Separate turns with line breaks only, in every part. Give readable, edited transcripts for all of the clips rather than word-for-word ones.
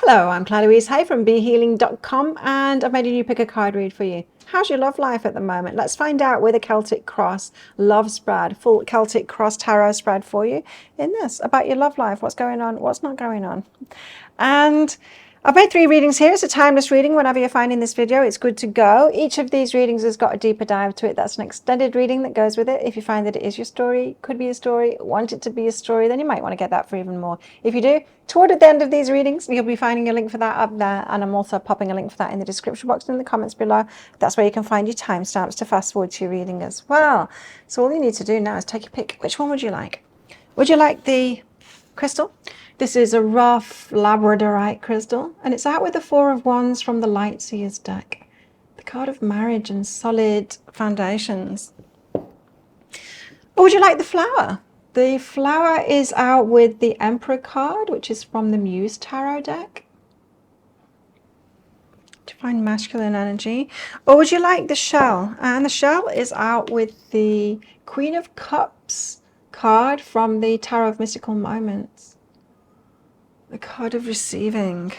Hello, I'm Claire Hay from BeHealing.com and I've made a new pick a card read for you. How's your love life at the moment? Let's find out with a Celtic Cross Love Spread, full Celtic Cross Tarot spread for you in this, about your love life, what's going on, what's not going on. And I've made 3 readings here. It's a timeless reading. Whenever you're finding this video, it's good to go. Each of these readings has got a deeper dive to it. That's an extended reading that goes with it. If you find that it is your story, could be a story, want it to be a story, then you might want to get that for even more. If you do, toward the end of these readings, you'll be finding a link for that up there. And I'm also popping a link for that in the description box and in the comments below. That's where you can find your timestamps to fast forward to your reading as well. So all you need to do now is take your pick. Which one would you like? Would you like the crystal? This is a rough labradorite crystal, and it's out with the 4 of Wands from the Light Seers deck. The card of marriage and solid foundations. Or would you like the flower? The flower is out with the Emperor card, which is from the Muse Tarot deck. To find masculine energy. Or would you like the shell? And the shell is out with the Queen of Cups card from the Tarot of Mystical Moments. The card of receiving.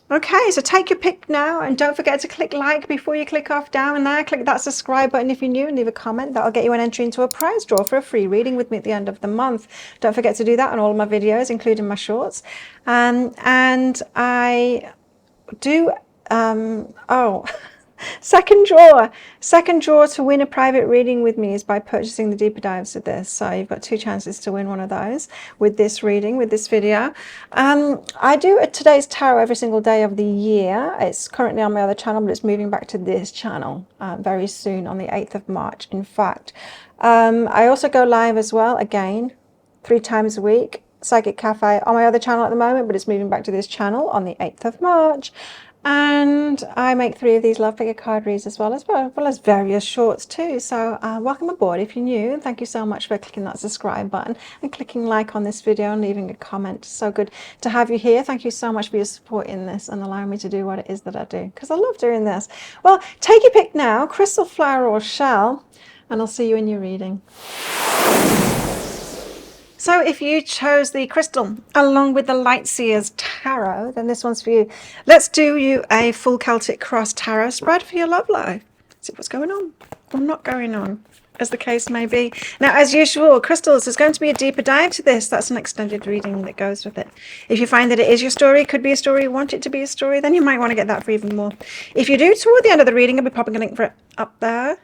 Okay, so take your pick now and don't forget to click like before you click off down there. Click that subscribe button if you're new and leave a comment. That'll get you an entry into a prize draw for a free reading with me at the end of the month. Don't forget to do that on all of my videos, including my shorts. And I do, second draw to win a private reading with me is by purchasing the deeper dives of this. So you've got 2 chances to win one of those with this reading, with this video. I do today's tarot every single day of the year. It's currently on my other channel, but it's moving back to this channel very soon on the 8th of March. In fact, I also go live as well, again, 3 times a week. Psychic Cafe on my other channel at the moment, but it's moving back to this channel on the 8th of March. And I make 3 of these love picker card reads as well as various shorts too. So welcome aboard if you're new, and thank you so much for clicking that subscribe button and clicking like on this video and leaving a comment. So good to have you here. Thank you so much for your support in this and allowing me to do what it is that I do, because I love doing this. Well, take your pick now, crystal, flower or shell, and I'll see you in your reading. So if you chose the crystal along with the Light Seers Tarot, then this one's for you. Let's do you a full Celtic Cross Tarot spread for your love life. See what's going on or not going on, as the case may be. Now, as usual, crystals, there's going to be a deeper dive to this. That's an extended reading that goes with it. If you find that it is your story, could be a story, want it to be a story, then you might want to get that for even more. If you do, toward the end of the reading, I'll be popping a link for it up there.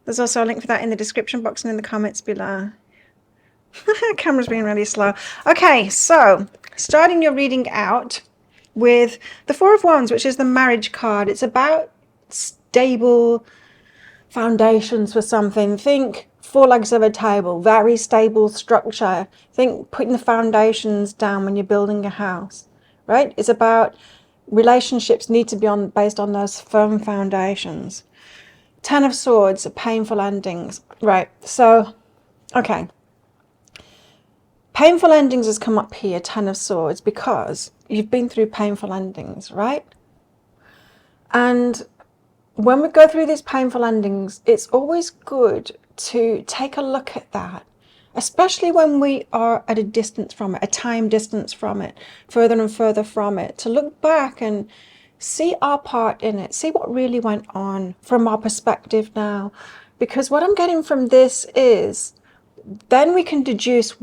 There's also a link for that in the description box and in the comments below. Camera's being really slow. Okay, so starting your reading out with the 4 of Wands, which is the marriage card. It's about stable foundations for something. Think 4 legs of a table, very stable structure. Think putting the foundations down when you're building a house, right? It's about relationships need to be based on those firm foundations. 10 of Swords, painful endings, right? So, okay. Painful endings has come up here, 10 of Swords, because you've been through painful endings, right? And when we go through these painful endings, it's always good to take a look at that, especially when we are at a distance from it, a time distance from it, further and further from it, to look back and see our part in it, see what really went on from our perspective now. Because what I'm getting from this is, then we can deduce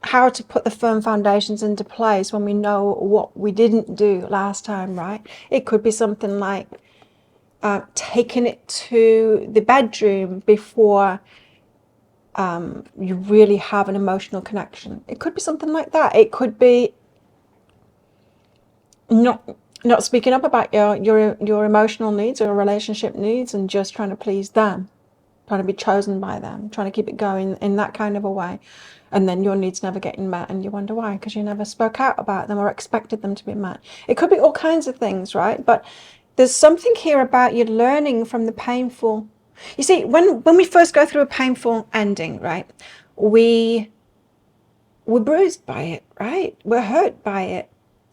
how to put the firm foundations into place when we know what we didn't do last time, right? It could be something like taking it to the bedroom before you really have an emotional connection. It could be something like that. It could be not speaking up about your emotional needs or relationship needs and just trying to please them. Trying to be chosen by them, trying to keep it going in that kind of a way. And then your needs never getting met and you wonder why, because you never spoke out about them or expected them to be met. It could be all kinds of things, right? But there's something here about you learning from the painful. You see, when we first go through a painful ending, right, we're bruised by it, right? We're hurt by it.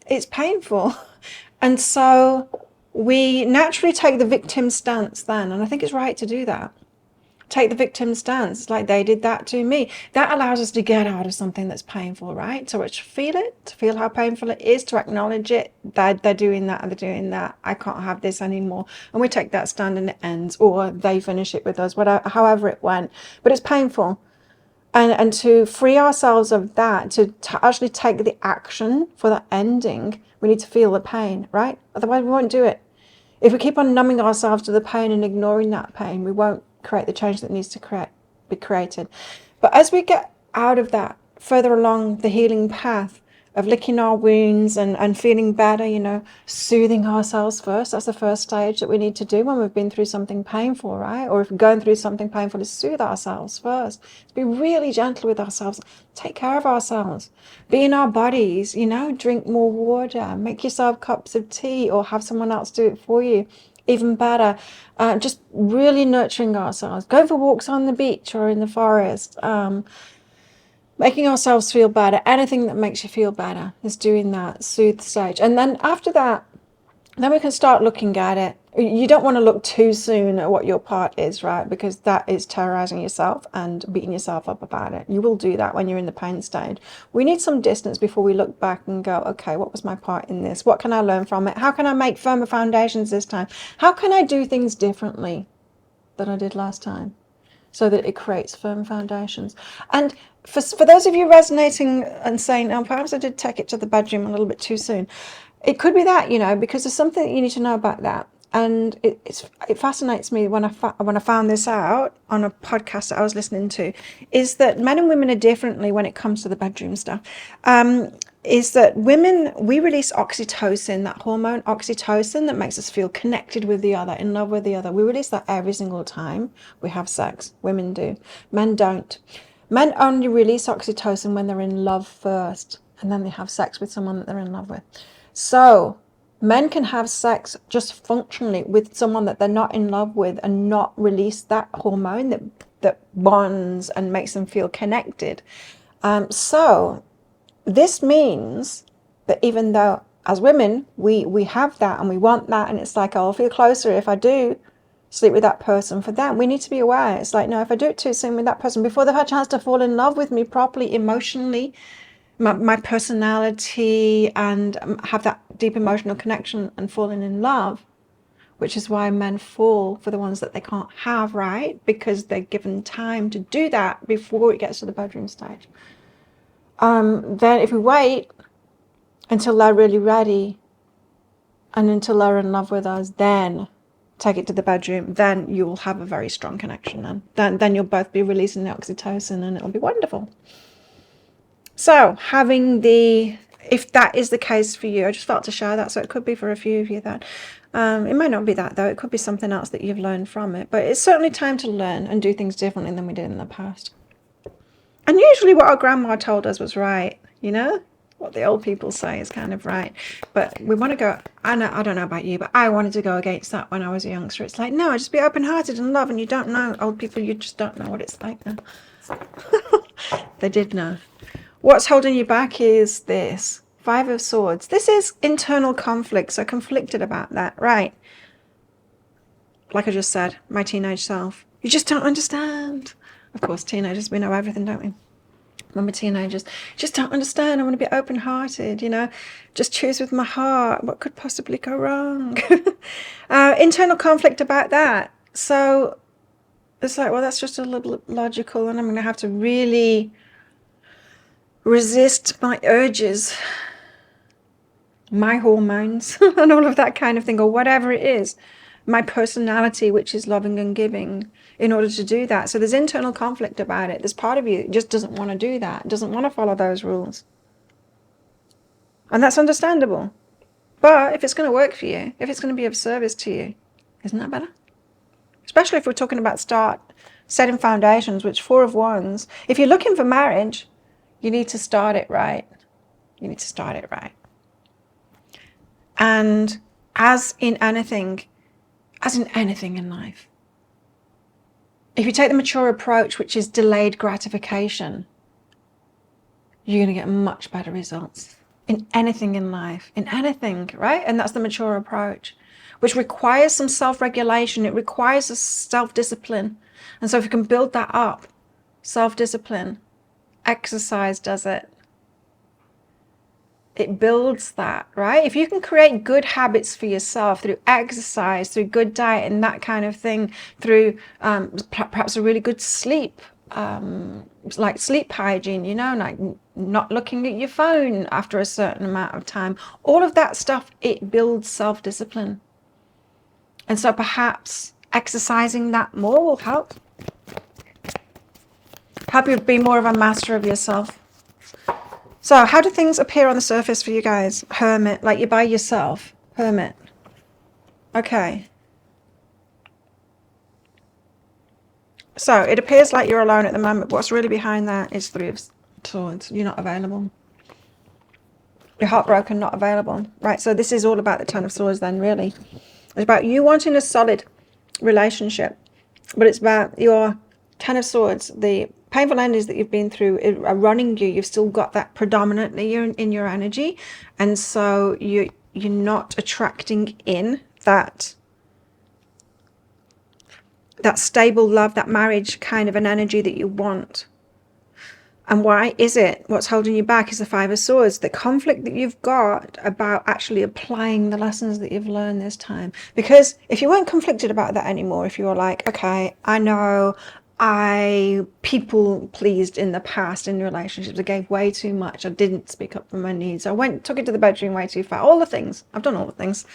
It's painful. And so we naturally take the victim stance then. And I think it's right to do that. take the victim stance, like they did that to me. That allows us to get out of something that's painful, right? So to feel it, to feel how painful it is, to acknowledge it, that they're doing that, they're doing that, I can't have this anymore. And we take that stand and it ends, or they finish it with us, whatever, however it went. But it's painful. And to free ourselves of that, to actually take the action for the ending, we need to feel the pain, right? Otherwise we won't do it. If we keep on numbing ourselves to the pain and ignoring that pain, we won't create the change that needs to be created. But as we get out of that, further along the healing path of licking our wounds and feeling better, soothing ourselves first. That's the first stage that we need to do when we've been through something painful, right? Or if we're going through something painful, to soothe ourselves first. To be really gentle with ourselves. Take care of ourselves. Be in our bodies, drink more water. Make yourself cups of tea or have someone else do it for you. Even better, just really nurturing ourselves. Going for walks on the beach or in the forest. Making ourselves feel better. Anything that makes you feel better is doing that soothe stage. And then after that, then we can start looking at it. You don't want to look too soon at what your part is, right? Because that is terrorizing yourself and beating yourself up about it. You will do that when you're in the pain stage. We need some distance before we look back and go, okay, what was my part in this? What can I learn from it? How can I make firmer foundations this time? How can I do things differently than I did last time, so that it creates firm foundations? And for those of you resonating and saying, oh, perhaps I did take it to the bedroom a little bit too soon, it could be that, because there's something that you need to know about that. And it fascinates me when I found this out on a podcast that I was listening to, is that men and women are differently when it comes to the bedroom stuff. Is that women, we release oxytocin, that hormone oxytocin that makes us feel connected with the other, in love with the other. We release that every single time we have sex. Women do. Men don't. Men only release oxytocin when they're in love first, and then they have sex with someone that they're in love with. So men can have sex just functionally with someone that they're not in love with and not release that hormone that bonds and makes them feel connected. So this means that even though as women, we have that and we want that, and it's like, oh, I'll feel closer if I do sleep with that person. For that, we need to be aware. It's like, no, if I do it too soon with that person, before they've had a chance to fall in love with me properly, emotionally, my personality, and have that deep emotional connection and falling in love, which is why men fall for the ones that they can't have, right? Because they're given time to do that before it gets to the bedroom stage. Then if we wait until they're really ready and until they're in love with us, then take it to the bedroom, then you will have a very strong connection. Then you'll both be releasing the oxytocin and it'll be wonderful. So if that is the case for you, I just felt to share that. So it could be for a few of you that it might not be that, though. It could be something else that you've learned from it. But it's certainly time to learn and do things differently than we did in the past. And usually what our grandma told us was right, what the old people say is kind of right. But we want to go, I don't know about you, but I wanted to go against that when I was a youngster. It's like, no, just be open-hearted and love, and you don't know. Old people, you just don't know what it's like now. They did know. What's holding you back is this. 5 of Swords. This is internal conflict, so conflicted about that, right? Like I just said, my teenage self. You just don't understand. Of course, teenagers, we know everything, don't we? When we're teenagers, just don't understand. I want to be open-hearted, just choose with my heart. What could possibly go wrong? Internal conflict about that. So it's like, well, that's just a little logical, and I'm going to have to really resist my urges, my hormones, and all of that kind of thing, or whatever it is, my personality, which is loving and giving, in order to do that. So there's internal conflict about it. There's part of you that just doesn't want to do that, doesn't want to follow those rules. And that's understandable. But if it's going to work for you, if it's going to be of service to you, isn't that better? Especially if we're talking about setting foundations, which 4 of Wands, if you're looking for marriage, you need to start it right. You need to start it right. And as in anything in life, if you take the mature approach, which is delayed gratification, you're going to get much better results in anything in life, in anything, right? And that's the mature approach, which requires some self-regulation. It requires a self-discipline. And so if you can build that up, self-discipline, exercise does it. It builds that, right? If you can create good habits for yourself through exercise, through good diet and that kind of thing, through perhaps a really good sleep, like sleep hygiene, you know, like not looking at your phone after a certain amount of time, all of that stuff, it builds self-discipline. And so perhaps exercising that more will help you be more of a master of yourself. So how do things appear on the surface for you guys? Hermit, like you're by yourself. Hermit. Okay. So it appears like you're alone at the moment. What's really behind that is Three of Swords. You're not available. You're heartbroken, not available. Right, so this is all about the Ten of Swords then, really. It's about you wanting a solid relationship. But it's about your Ten of Swords, the painful endings that you've been through are running you. You've still got that predominantly in your energy, and so you're not attracting in that stable love, that marriage kind of an energy that you want. And why is it? What's holding you back is the Five of Swords, the conflict that you've got about actually applying the lessons that you've learned this time. Because if you weren't conflicted about that anymore, if you were like, okay, I know I people pleased in the past in relationships, I gave way too much, I didn't speak up for my needs, I took it to the bedroom way too far, all the things, I've done all the things,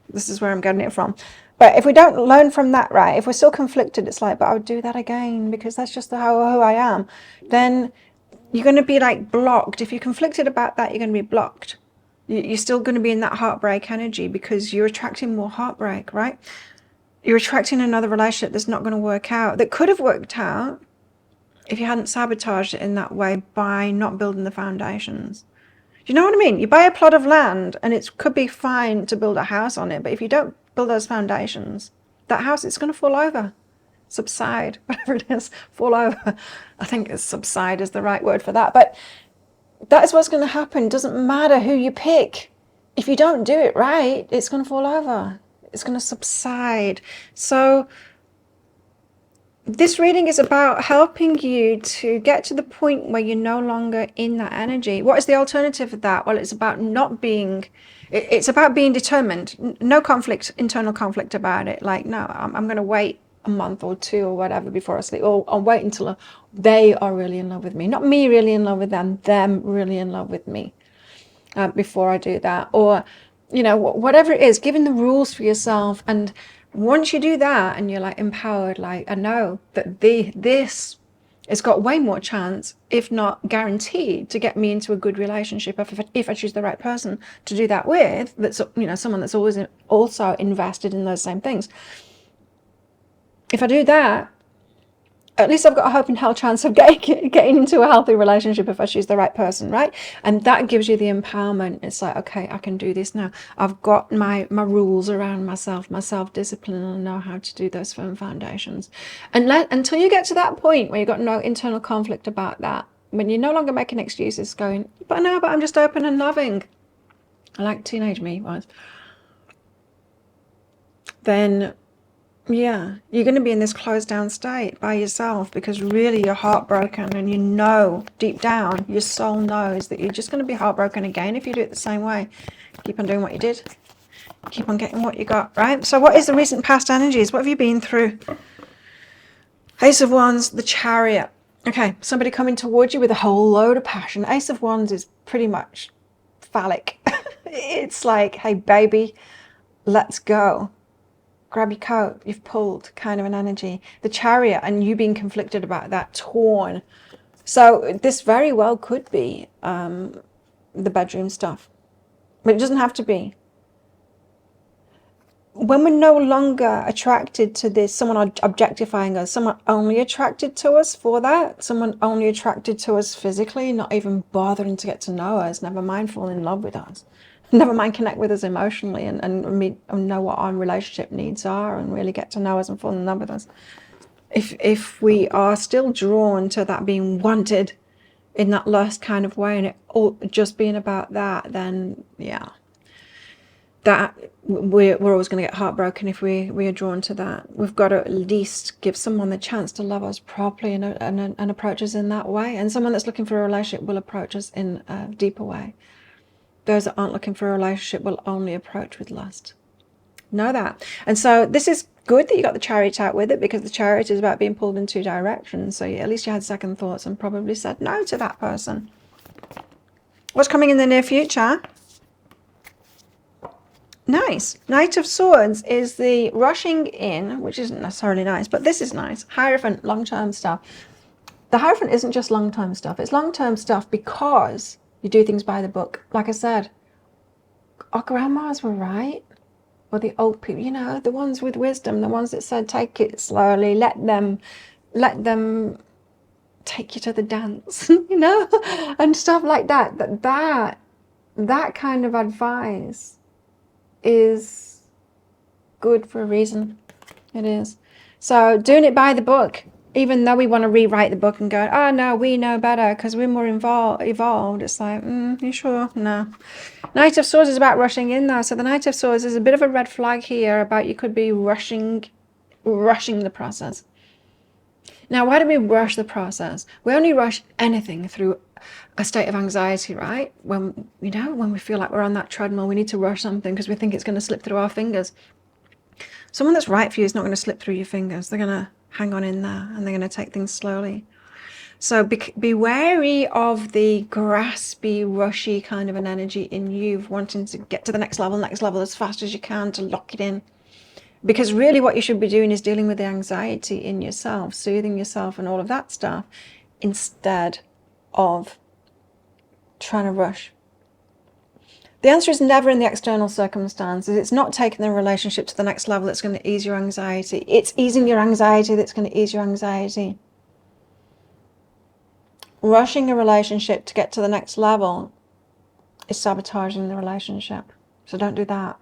this is where I'm getting it from. But if we don't learn from that, right, if we're still conflicted, it's like, but I would do that again because that's just who I am, then you're going to be like blocked. If you're conflicted about that, you're going to be blocked. You're still going to be in that heartbreak energy because you're attracting more heartbreak, right? You're attracting another relationship that's not going to work out, that could have worked out if you hadn't sabotaged it in that way by not building the foundations. You know what I mean? You buy a plot of land and it could be fine to build a house on it, but if you don't build those foundations, that house, it's going to fall over, subside, whatever it is, fall over. I think subside is the right word for that, but that is what's going to happen. It doesn't matter who you pick. If you don't do it right, it's going to fall over. It's going to subside. So this reading is about helping you to get to the point where you're no longer in that energy. What is the alternative of that? Well, it's about not being, it's about being determined. No conflict, internal conflict about it. Like, no, I'm going to wait a month or two or whatever before I sleep. Or I'll wait until they are really in love with me. Not me really in love with them really in love with me before I do that. Or, you know, whatever it is, giving the rules for yourself. And once you do that and you're like empowered, like I know that this has got way more chance, if not guaranteed, to get me into a good relationship if I choose the right person to do that with, that's, you know, someone that's always also invested in those same things. If I do that, at least I've got a hope in hell chance of getting into a healthy relationship if I choose the right person, right? And that gives you the empowerment. It's like, okay, I can do this now. I've got my rules around myself, my self-discipline, and I know how to do those firm foundations. And until you get to that point where you've got no internal conflict about that, when you're no longer making excuses going, but I'm just open and loving, like teenage me was, then yeah, you're going to be in this closed down state by yourself because really you're heartbroken, and you know deep down your soul knows that you're just going to be heartbroken again if you do it the same way. Keep on doing what you did, keep on getting what you got, right? So what is the recent past energies? What have you been through? Ace of Wands, the Chariot. Okay, somebody coming towards you with a whole load of passion. Ace of Wands is pretty much phallic. It's like, hey baby, let's go. Grab your coat, you've pulled, kind of an energy. The Chariot, and you being conflicted about that, torn. So this very well could be the bedroom stuff, but it doesn't have to be. When we're no longer attracted to this, someone objectifying us, someone only attracted to us for that, someone only attracted to us physically, not even bothering to get to know us, never mind fall in love with us. Never mind connect with us emotionally and know what our relationship needs are and really get to know us and fall in love with us. If we are still drawn to that being wanted in that lust kind of way and it all just being about that, then yeah. that we're always going to get heartbroken if we are drawn to that. We've got to at least give someone the chance to love us properly and approach us in that way. And someone that's looking for a relationship will approach us in a deeper way. Those that aren't looking for a relationship will only approach with lust. Know that. And so this is good that you got the Chariot out with it, because the Chariot is about being pulled in two directions. So at least you had second thoughts and probably said no to that person. What's coming in the near future? Nice. Knight of Swords is the rushing in, which isn't necessarily nice, but this is nice. Hierophant, long-term stuff. The Hierophant isn't just long-term stuff. It's long-term stuff because you do things by the book. Like I said, our grandmas were right. Or the old people, you know, the ones with wisdom, the ones that said, take it slowly, let them take you to the dance, you know, and stuff like that. That kind of advice is good for a reason. It is. So doing it by the book, even though we want to rewrite the book and go, oh no, we know better because we're more evolved. It's like, you sure? No. Knight of Swords is about rushing in though. So the Knight of Swords is a bit of a red flag here about you could be rushing the process. Now, why do we rush the process? We only rush anything through a state of anxiety, right? When, you know, when we feel like we're on that treadmill, we need to rush something because we think it's going to slip through our fingers. Someone that's right for you is not going to slip through your fingers. They're going to hang on in there and they're going to take things slowly. So be wary of the graspy, rushy kind of an energy in you, wanting to get to the next level as fast as you can to lock it in. Because really what you should be doing is dealing with the anxiety in yourself, soothing yourself and all of that stuff, instead of trying to rush. The answer is never in the external circumstances. It's not taking the relationship to the next level that's going to ease your anxiety. It's easing your anxiety that's going to ease your anxiety. Rushing a relationship to get to the next level is sabotaging the relationship. So don't do that.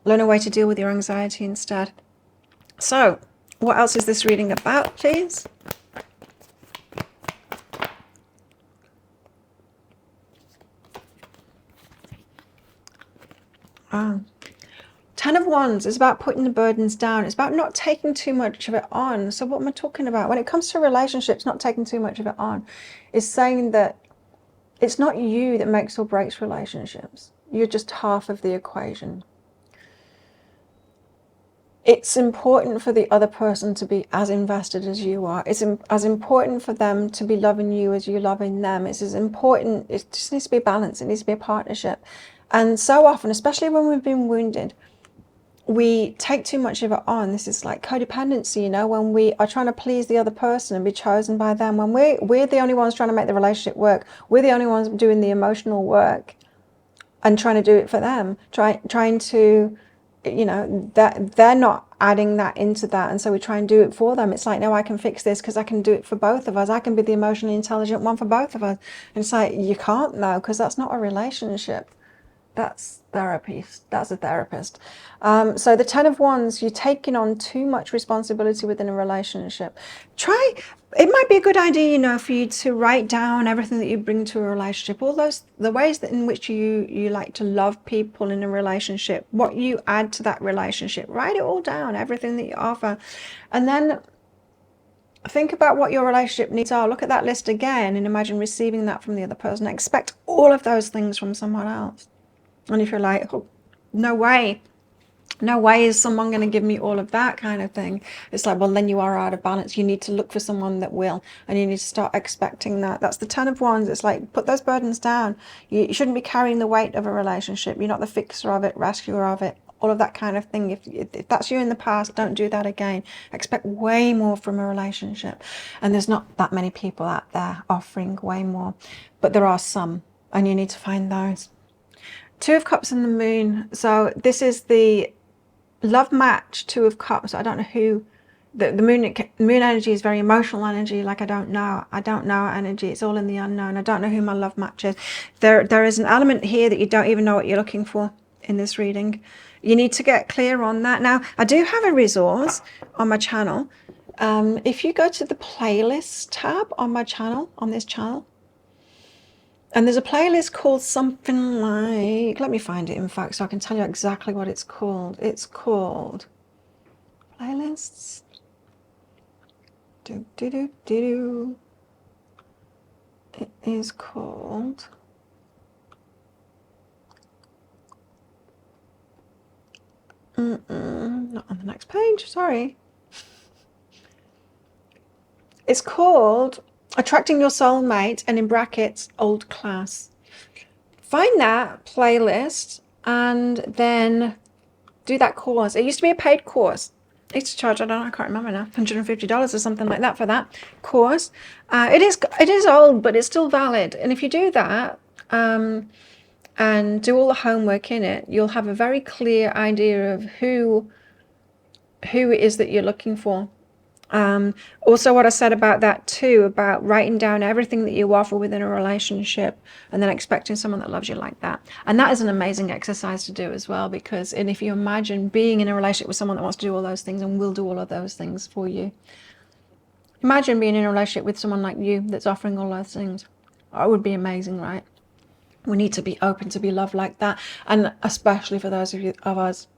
Learn a way to deal with your anxiety instead. So, what else is this reading about, please? Ten of Wands is about putting the burdens down. It's about not taking too much of it on. So what am I talking about? When it comes to relationships, not taking too much of it on is saying that it's not you that makes or breaks relationships. You're just half of the equation. It's important for the other person to be as invested as you are. It's as important for them to be loving you as you're loving them. It's as important. It just needs to be a balance. It needs to be a partnership. And so often, especially when we've been wounded, we take too much of it on. This is like codependency, you know, when we are trying to please the other person and be chosen by them. When we're the only ones trying to make the relationship work. We're the only ones doing the emotional work and trying to do it for them. Trying to, you know, that they're not adding that into that, and so we try and do it for them. It's like, no, I can fix this because I can do it for both of us. I can be the emotionally intelligent one for both of us. And it's like, you can't though, because that's not a relationship. That's therapy. That's a therapist. So the Ten of Wands, you're taking on too much responsibility within a relationship. It might be a good idea, you know, for you to write down everything that you bring to a relationship, all the ways that in which you like to love people in a relationship, what you add to that relationship. Write it all down, everything that you offer. And then think about what your relationship needs are. Look at that list again and imagine receiving that from the other person. Expect all of those things from someone else. And if you're like, oh, no way is someone going to give me all of that kind of thing, it's like, well, then you are out of balance. You need to look for someone that will, and you need to start expecting that. That's the Ten of Wands. It's like, put those burdens down. You shouldn't be carrying the weight of a relationship. You're not the fixer of it, rescuer of it, all of that kind of thing. If that's you in the past, don't do that again. Expect way more from a relationship. And there's not that many people out there offering way more, but there are some, and you need to find those. Two of Cups and the Moon. So this is the love match, Two of Cups. I don't know who. The moon energy is very emotional energy. Like I don't know energy. It's all in the unknown. I don't know who my love match is. There is an element here that you don't even know what you're looking for in this reading. You need to get clear on that. Now, I do have a resource on my channel. If you go to the playlist tab on my channel, on this channel, And there's a playlist called something like, let me find it in fact so I can tell you exactly what it's called. It's called playlists. It is called not on the next page, sorry. It's called Attracting Your Soulmate, and in brackets, Old Class. Find that playlist and then do that course. It used to be a paid course. I used to charge, I don't know, I can't remember now, $150 or something like that for that course. It is old, but it's still valid. And if you do that and do all the homework in it, you'll have a very clear idea of who it is that you're looking for. Also what I said about that too, about writing down everything that you offer within a relationship and then expecting someone that loves you like that. And that is an amazing exercise to do as well, because if you imagine being in a relationship with someone that wants to do all those things and will do all of those things for you. Imagine being in a relationship with someone like you that's offering all those things. It would be amazing, right? We need to be open to be loved like that. And especially for those of us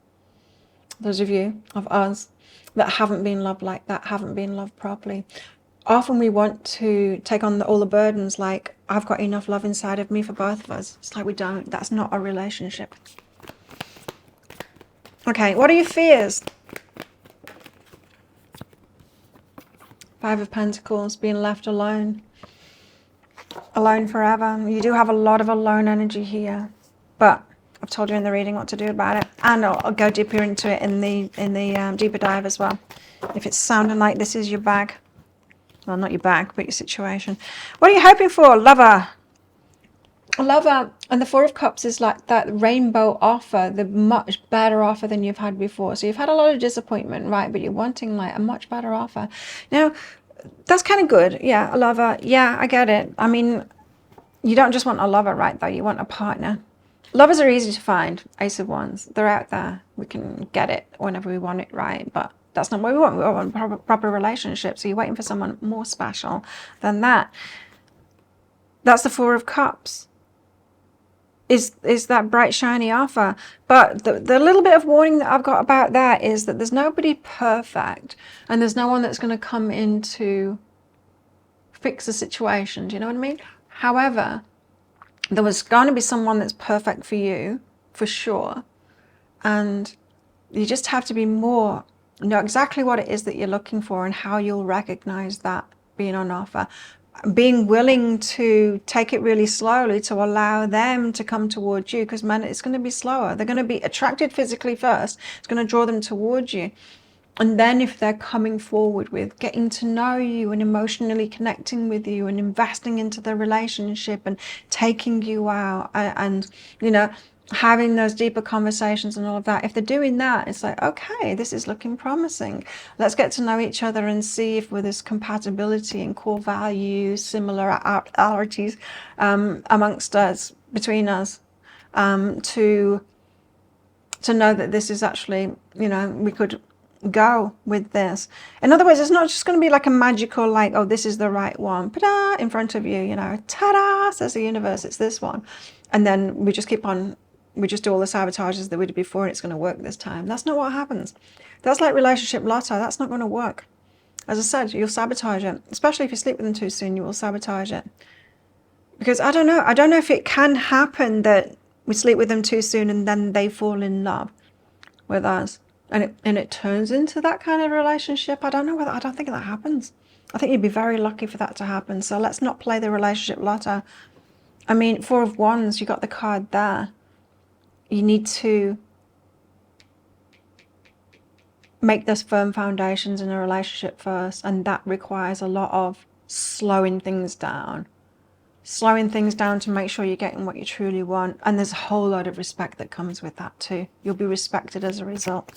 that haven't been loved like that, haven't been loved properly. Often we want to take on all the burdens, like, I've got enough love inside of me for both of us. It's like we don't. That's not a relationship. Okay, what are your fears? Five of Pentacles, being left alone. Alone forever. You do have a lot of alone energy here, but I've told you in the reading what to do about it, and I'll go deeper into it in the deeper dive as well. If it's sounding like this is your bag, well, not your bag, but your situation. What are you hoping for, lover? Lover, and the Four of Cups is like that rainbow offer, the much better offer than you've had before. So you've had a lot of disappointment, right? But you're wanting like a much better offer. Now, that's kind of good. Yeah, a lover. Yeah, I get it. I mean, you don't just want a lover, right, though. You want a partner. Lovers are easy to find. Ace of Wands. They're out there. We can get it whenever we want it, right? But that's not what we want. We want a proper relationship. So you're waiting for someone more special than that. That's the Four of Cups. Is that bright, shiny offer. But the little bit of warning that I've got about that is that there's nobody perfect. And there's no one that's going to come in to fix the situation. Do you know what I mean? However, there was going to be someone that's perfect for you, for sure. And you just have to know exactly what it is that you're looking for and how you'll recognize that being on offer. Being willing to take it really slowly to allow them to come towards you, because man, it's going to be slower. They're going to be attracted physically first. It's going to draw them towards you. And then if they're coming forward with getting to know you and emotionally connecting with you and investing into the relationship and taking you out and having those deeper conversations and all of that, if they're doing that, it's like, okay, this is looking promising. Let's get to know each other and see if there's compatibility and core values, similarities amongst us, between us, to know that this is actually, we could go with this. In other words, it's not just going to be like a magical, like, oh, this is the right one, ta-da, in front of you, ta-da, says the universe, it's this one. And then we just do all the sabotages that we did before and it's going to work this time. That's not what happens. That's like relationship lotto. That's not going to work. As I said, you'll sabotage it. Especially if you sleep with them too soon, you will sabotage it. Because I don't know if it can happen that we sleep with them too soon and then they fall in love with us. And it turns into that kind of relationship. I don't think that happens. I think you'd be very lucky for that to happen. So let's not play the relationship lotto. I mean, Four of Wands, you got the card there. You need to make those firm foundations in a relationship first. And that requires a lot of slowing things down. Slowing things down to make sure you're getting what you truly want. And there's a whole lot of respect that comes with that too. You'll be respected as a result.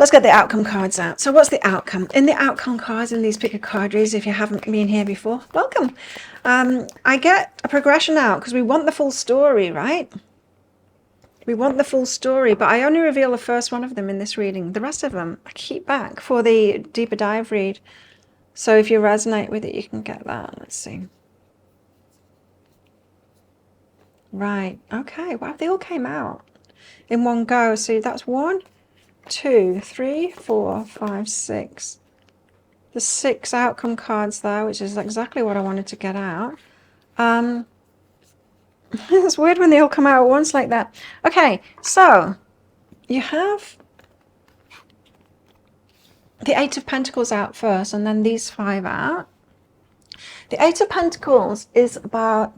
Let's get the outcome cards out. So what's the outcome? In the outcome cards in these pick a card reads, if you haven't been here before, welcome. I get a progression out because we want the full story, right? We want the full story, but I only reveal the first one of them in this reading. The rest of them I keep back for the deeper dive read. So if you resonate with it, you can get that. Let's see. Right. Okay. Wow, they all came out in one go. So that's 1, 2, 3, 4, 5, 6. The 6 outcome cards there, which is exactly what I wanted to get out. It's weird when they all come out at once like that. Okay, so you have the 8 of Pentacles out first, and then these 5 out. The 8 of Pentacles is about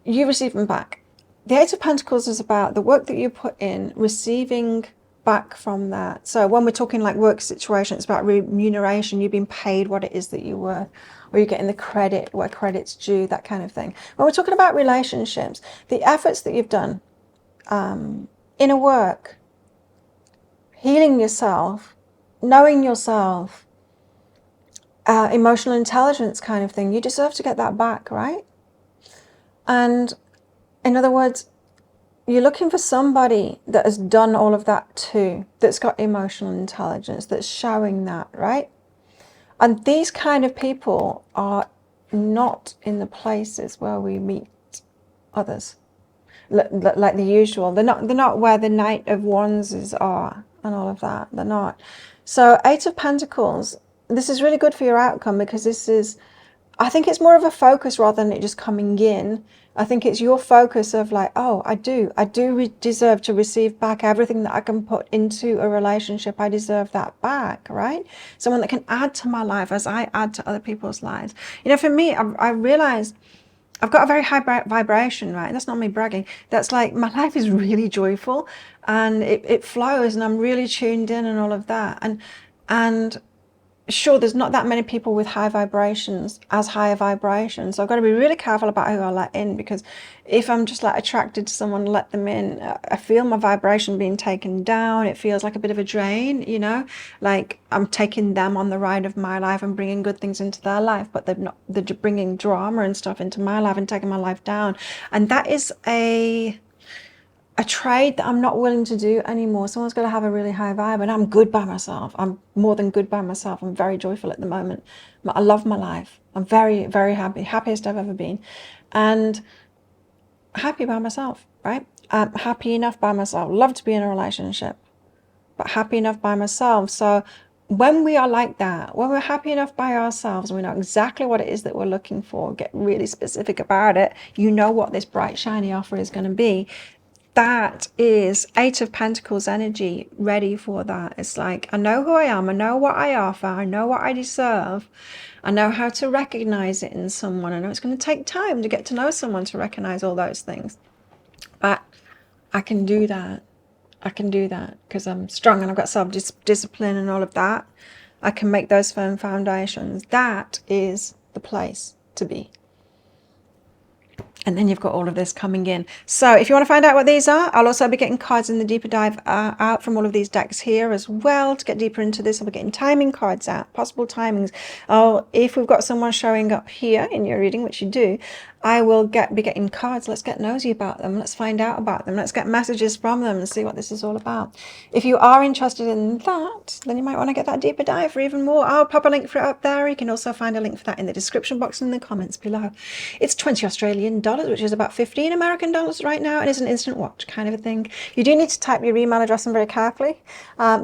you receiving back. The 8 of Pentacles is about the work that you put in, receiving back from that. So when we're talking like work situation, it's about remuneration. You've been paid what it is that you're worth, or you're getting the credit where credit's due, that kind of thing. When we're talking about relationships, the efforts that you've done, inner work, healing yourself, knowing yourself, emotional intelligence kind of thing, you deserve to get that back, right? And in other words, you're looking for somebody that has done all of that too, that's got emotional intelligence, that's showing that, right? And these kind of people are not in the places where we meet others, like the usual. They're not where the Knight of Wands are and all of that. They're not. So 8 of Pentacles, this is really good for your outcome, because this is, I think it's more of a focus rather than it just coming in. I think it's your focus of like, oh, I do deserve to receive back everything that I can put into a relationship. I deserve that back, right? Someone that can add to my life as I add to other people's lives. You know, for me, I realized I've got a very high vibration, right? That's not me bragging. That's like, my life is really joyful, and it flows, and I'm really tuned in and all of that. And sure, there's not that many people with high vibrations, as high vibrations. So I've got to be really careful about who I let in, because if I'm just like attracted to someone, let them in, I feel my vibration being taken down. It feels like a bit of a drain, you know, like I'm taking them on the ride of my life and bringing good things into their life, but they're bringing drama and stuff into my life and taking my life down. And that is a trade that I'm not willing to do anymore. Someone's got to have a really high vibe, and I'm good by myself. I'm more than good by myself. I'm very joyful at the moment. I love my life. I'm very, very happy, happiest I've ever been, and happy by myself, right? Happy enough by myself. Love to be in a relationship, but happy enough by myself. So when we are like that, when we're happy enough by ourselves, and we know exactly what it is that we're looking for, get really specific about it, you know what this bright, shiny offer is going to be. That is 8 of Pentacles energy, ready for that. It's like, I know who I am, I know what I offer, I know what I deserve, I know how to recognize it in someone. I know it's going to take time to get to know someone to recognize all those things, but I can do that. I can do that because I'm strong and I've got self-discipline and all of that. I can make those firm foundations. That is the place to be. And then you've got all of this coming in. So if you want to find out what these are, I'll also be getting cards in the deeper dive out from all of these decks here as well. To get deeper into this, I'll be getting timing cards out, possible timings. Oh, if we've got someone showing up here in your reading, which you do, I will be getting cards. Let's get nosy about them. Let's find out about them. Let's get messages from them and see what this is all about. If you are interested in that, then you might want to get that deeper dive for even more. I'll pop a link for it up there. You can also find a link for that in the description box and in the comments below. It's 20 Australian dollars, which is about 15 American dollars right now, and it's an instant watch kind of a thing. You do need to type your email address in very carefully,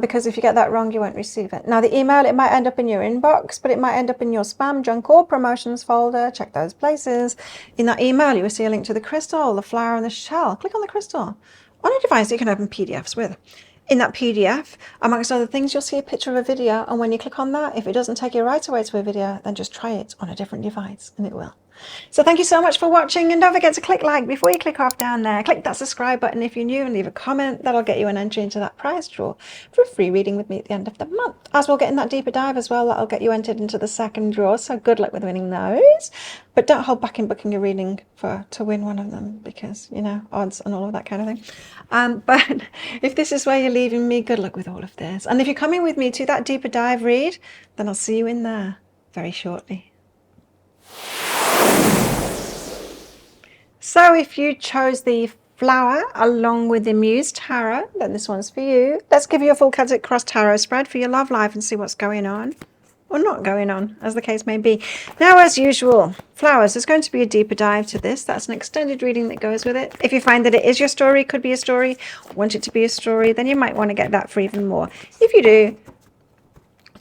because if you get that wrong, you won't receive it. Now, the email, it might end up in your inbox, but it might end up in your spam, junk, or promotions folder. Check those places. In that email, you will see a link to the crystal, the flower, and the shell. Click on the crystal on a device that you can open PDFs with. In that PDF, amongst other things, you'll see a picture of a video, and when you click on that, if it doesn't take you right away to a video, then just try it on a different device, and it will. So thank you so much for watching, and don't forget to click like before you click off down there. Click that subscribe button if you're new, and leave a comment. That'll get you an entry into that prize draw for a free reading with me at the end of the month. As we'll get in that deeper dive as well, that'll get you entered into the second draw, so good luck with winning those. But don't hold back in booking a reading to win one of them, because, you know, odds and all of that kind of thing. But if this is where you're leaving me, good luck with all of this. And if you're coming with me to that deeper dive read, then I'll see you in there very shortly. So if you chose the flower along with the Muse Tarot, then this one's for you. Let's give you a full Celtic Cross Tarot spread for your love life and see what's going on. or not going on, as the case may be. Now, as usual, flowers, there's going to be a deeper dive to this. That's an extended reading that goes with it. If you find that it is your story, could be a story, want it to be a story, then you might want to get that for even more. If you do,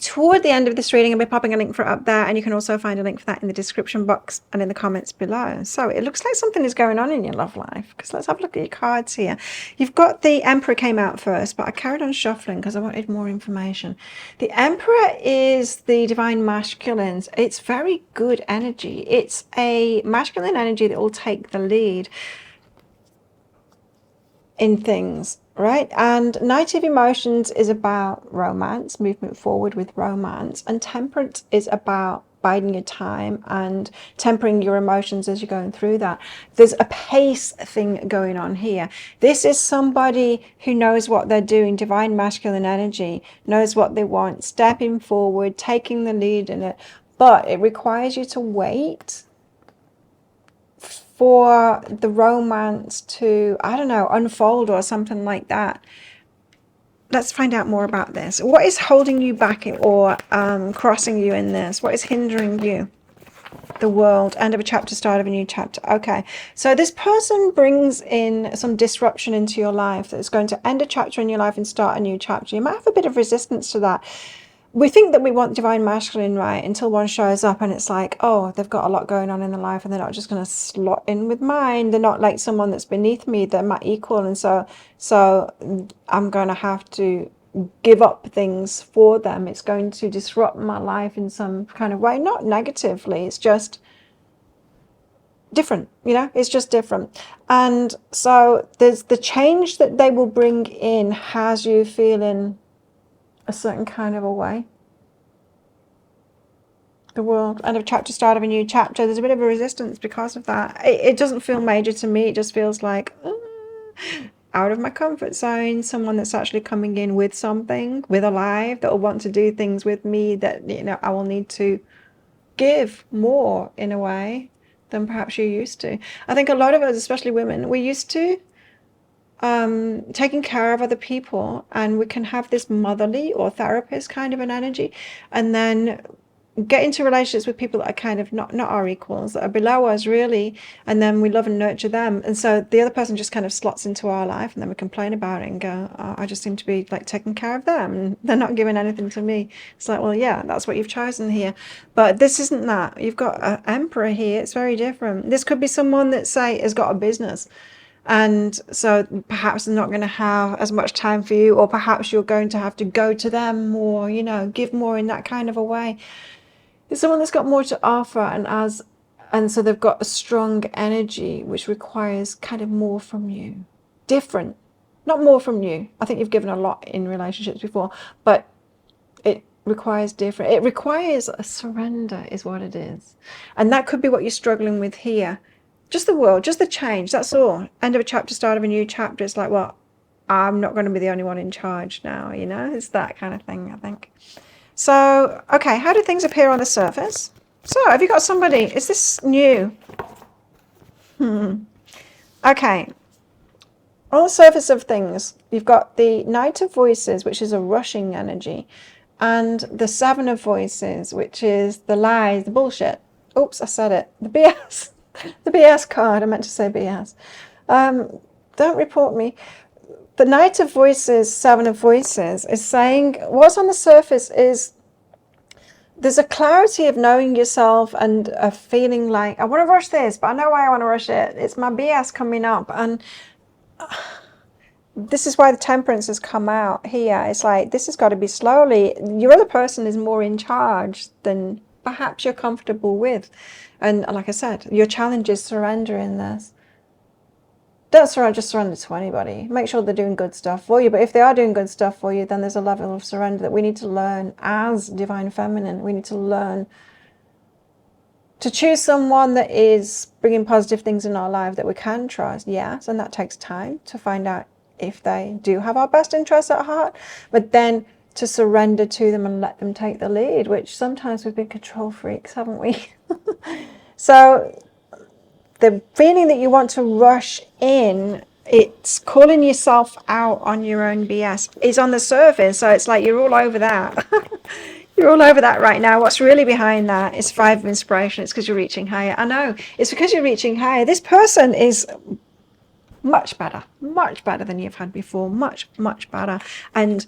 toward the end of this reading, I'll be popping a link for it up there, and you can also find a link for that in the description box and in the comments below. So it looks like something is going on in your love life, because let's have a look at your cards here. You've got the Emperor came out first, but I carried on shuffling because I wanted more information. The Emperor is the divine masculines. It's very good energy. It's a masculine energy that will take the lead in things, right? And Knight of Emotions is about romance, movement forward with romance, and Temperance is about biding your time and tempering your emotions as you're going through that. There's a pace thing going on here. This is somebody who knows what they're doing, divine masculine energy, knows what they want, stepping forward, taking the lead in it, but it requires you to wait for the romance to, I don't know, unfold or something like that. Let's find out more about this. What is holding you back or crossing you in this? What is hindering you? The world, end of a chapter, start of a new chapter. Okay, so this person brings in some disruption into your life that's going to end a chapter in your life and start a new chapter. You might have a bit of resistance to that. We think that we want divine masculine, right, until one shows up and it's like, oh, they've got a lot going on in their life and they're not just going to slot in with mine. They're not like someone that's beneath me, they're my equal. And so I'm going to have to give up things for them. It's going to disrupt my life in some kind of way, not negatively. It's just different, you know, it's just different. And so there's the change that they will bring in has you feeling a certain kind of a way. The world, end of chapter, start of a new chapter. There's a bit of a resistance because of that. It doesn't feel major to me. It just feels like out of my comfort zone. Someone that's actually coming in with something, with a life that will want to do things with me that, you know, I will need to give more in a way than perhaps you're used to. I think a lot of us, especially women, we're used to taking care of other people, and we can have this motherly or therapist kind of an energy, and then get into relationships with people that are kind of not our equals, that are below us really, and then we love and nurture them, and so the other person just kind of slots into our life, and then we complain about it and go, oh, I just seem to be like taking care of them and they're not giving anything to me. It's like, well, yeah, that's what you've chosen here, but this isn't that. You've got an Emperor here. It's very different. This could be someone that, say, has got a business, and so perhaps they're not going to have as much time for you, or perhaps you're going to have to go to them more, you know, give more in that kind of a way. It's someone that's got more to offer, and so they've got a strong energy which requires kind of more from you. Different, not more from you. I think you've given a lot in relationships before, but it requires different. It requires a surrender is what it is. And that could be what you're struggling with here. Just the world, just the change, that's all. End of a chapter, start of a new chapter. It's like, well, I'm not going to be the only one in charge now, you know? It's that kind of thing, I think. So, okay, how do things appear on the surface? So, have you got somebody? Is this new? Okay. On the surface of things, you've got the Knight of Voices, which is a rushing energy, and the Seven of Voices, which is the lies, the bullshit. Oops, I said it. The BS. The BS card. I meant to say BS. Don't report me. The Knight of Voices, Seven of Voices, is saying what's on the surface is there's a clarity of knowing yourself and a feeling like, I want to rush this, but I know why I want to rush it. It's my BS coming up. And this is why the Temperance has come out here. It's like, this has got to be slowly. Your other person is more in charge than perhaps you're comfortable with. And like I said, your challenge is surrendering this. Don't just surrender to anybody. Make sure they're doing good stuff for you. But if they are doing good stuff for you, then there's a level of surrender that we need to learn as Divine Feminine. We need to learn to choose someone that is bringing positive things in our life that we can trust. Yes, and that takes time to find out if they do have our best interests at heart. But then to surrender to them and let them take the lead, which sometimes we've been control freaks, haven't we? So the feeling that you want to rush in, it's calling yourself out on your own BS, is on the surface. So it's like you're all over that. You're all over that right now. What's really behind that is 5 of inspiration. It's because you're reaching higher. I know. It's because you're reaching higher. This person is much better than you've had before. Much better. And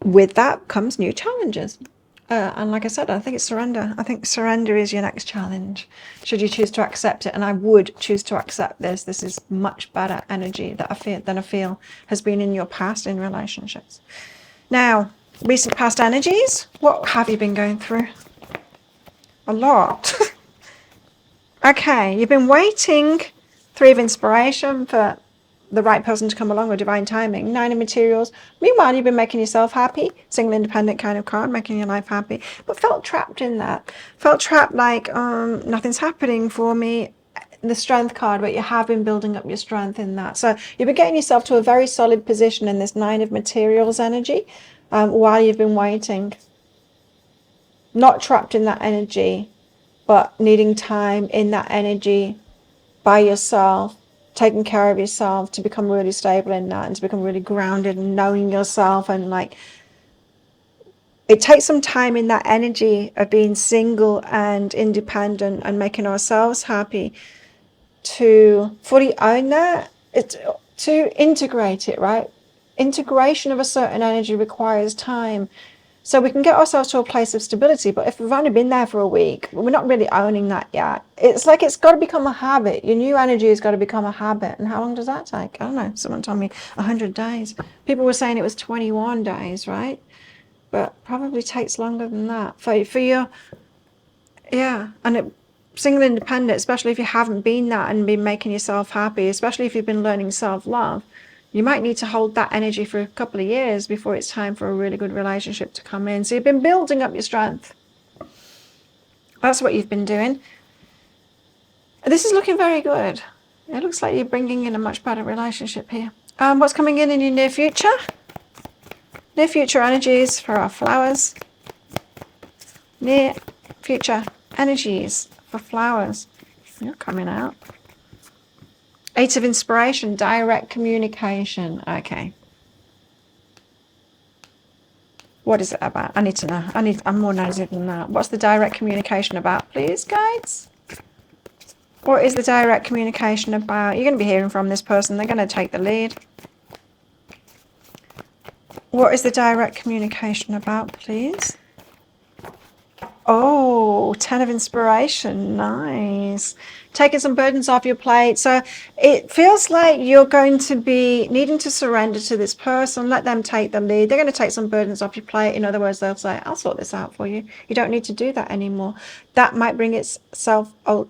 with that comes new challenges. And like I said, I think it's surrender. I think surrender is your next challenge, should you choose to accept it. And I would choose to accept this. This is much better energy that I feel has been in your past in relationships. Now, recent past energies. What have you been going through? A lot. Okay, you've been waiting. 3 of inspiration for the right person to come along, or divine timing. 9 of materials. Meanwhile, you've been making yourself happy. Single, independent kind of card, making your life happy. But felt trapped in that. Felt trapped like, nothing's happening for me. The strength card, but you have been building up your strength in that. So you've been getting yourself to a very solid position in this 9 of materials energy while you've been waiting. Not trapped in that energy, but needing time in that energy by yourself, taking care of yourself to become really stable in that and to become really grounded and knowing yourself. And like, it takes some time in that energy of being single and independent and making ourselves happy to fully own that. It's to integrate it, right? Integration of a certain energy requires time. So we can get ourselves to a place of stability, but if we've only been there for a week, we're not really owning that yet. It's like it's got to become a habit. Your new energy has got to become a habit. And how long does that take? I don't know. Someone told me 100 days. People were saying it was 21 days, right? But probably takes longer than that. For your, yeah. And single independent, especially if you haven't been that and been making yourself happy, especially if you've been learning self-love, you might need to hold that energy for a couple of years before it's time for a really good relationship to come in. So you've been building up your strength. That's what you've been doing. This is looking very good. It looks like you're bringing in a much better relationship here. What's coming in your near future? Near future energies for our flowers. Near future energies for flowers. You're coming out. 8 of inspiration, direct communication. Okay. What is it about? I need to know. I'm more nosy than that. What's the direct communication about, please, guides? What is the direct communication about? You're going to be hearing from this person. They're going to take the lead. What is the direct communication about, please? Oh, 10 of inspiration. Nice. Taking some burdens off your plate. So it feels like you're going to be needing to surrender to this person. Let them take the lead. They're going to take some burdens off your plate. In other words, they'll say, I'll sort this out for you. You don't need to do that anymore. That might bring itself a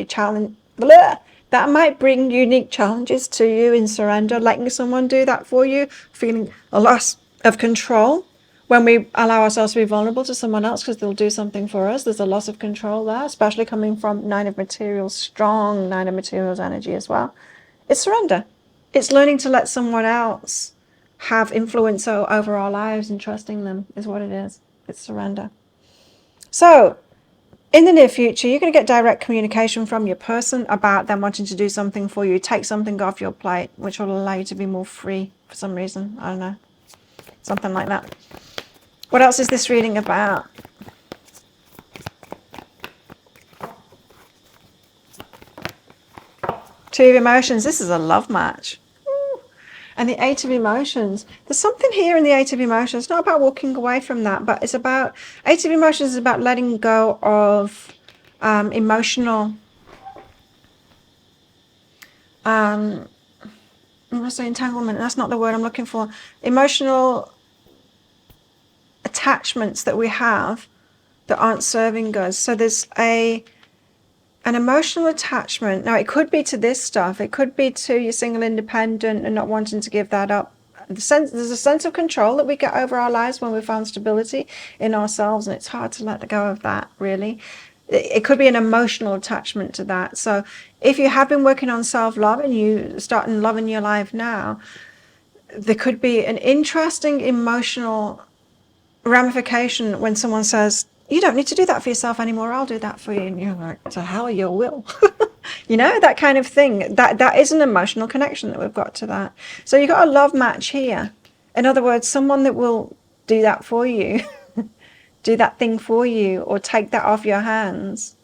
challenge. Blah. That might bring unique challenges to you in surrender. Letting someone do that for you. Feeling a loss of control. When we allow ourselves to be vulnerable to someone else because they'll do something for us, there's a loss of control there, especially coming from 9 of materials, strong 9 of materials energy as well. It's surrender. It's learning to let someone else have influence over our lives and trusting them is what it is. It's surrender. So in the near future, you're going to get direct communication from your person about them wanting to do something for you, take something off your plate, which will allow you to be more free for some reason. I don't know. Something like that. What else is this reading about? Two of emotions. This is a love match. Ooh. And the 8 of emotions. There's something here in the 8 of emotions. It's not about walking away from that, but it's about 8 of emotions is about letting go of emotional. I'm going to say entanglement. That's not the word I'm looking for. Emotional attachments that we have that aren't serving us. So there's an emotional attachment. Now it could be to this stuff. It could be to your single independent and not wanting to give that up. There's a sense of control that we get over our lives when we found stability in ourselves, and it's hard to let go of that, really. It could be an emotional attachment to that. So if you have been working on self-love and you starting loving your life now, there could be an interesting emotional ramification when someone says, you don't need to do that for yourself anymore, I'll do that for you. And you're like, to hell you will. You know, that kind of thing. That is an emotional connection that we've got to that. So you've got a love match here. In other words, someone that will do that for you do that thing for you or take that off your hands.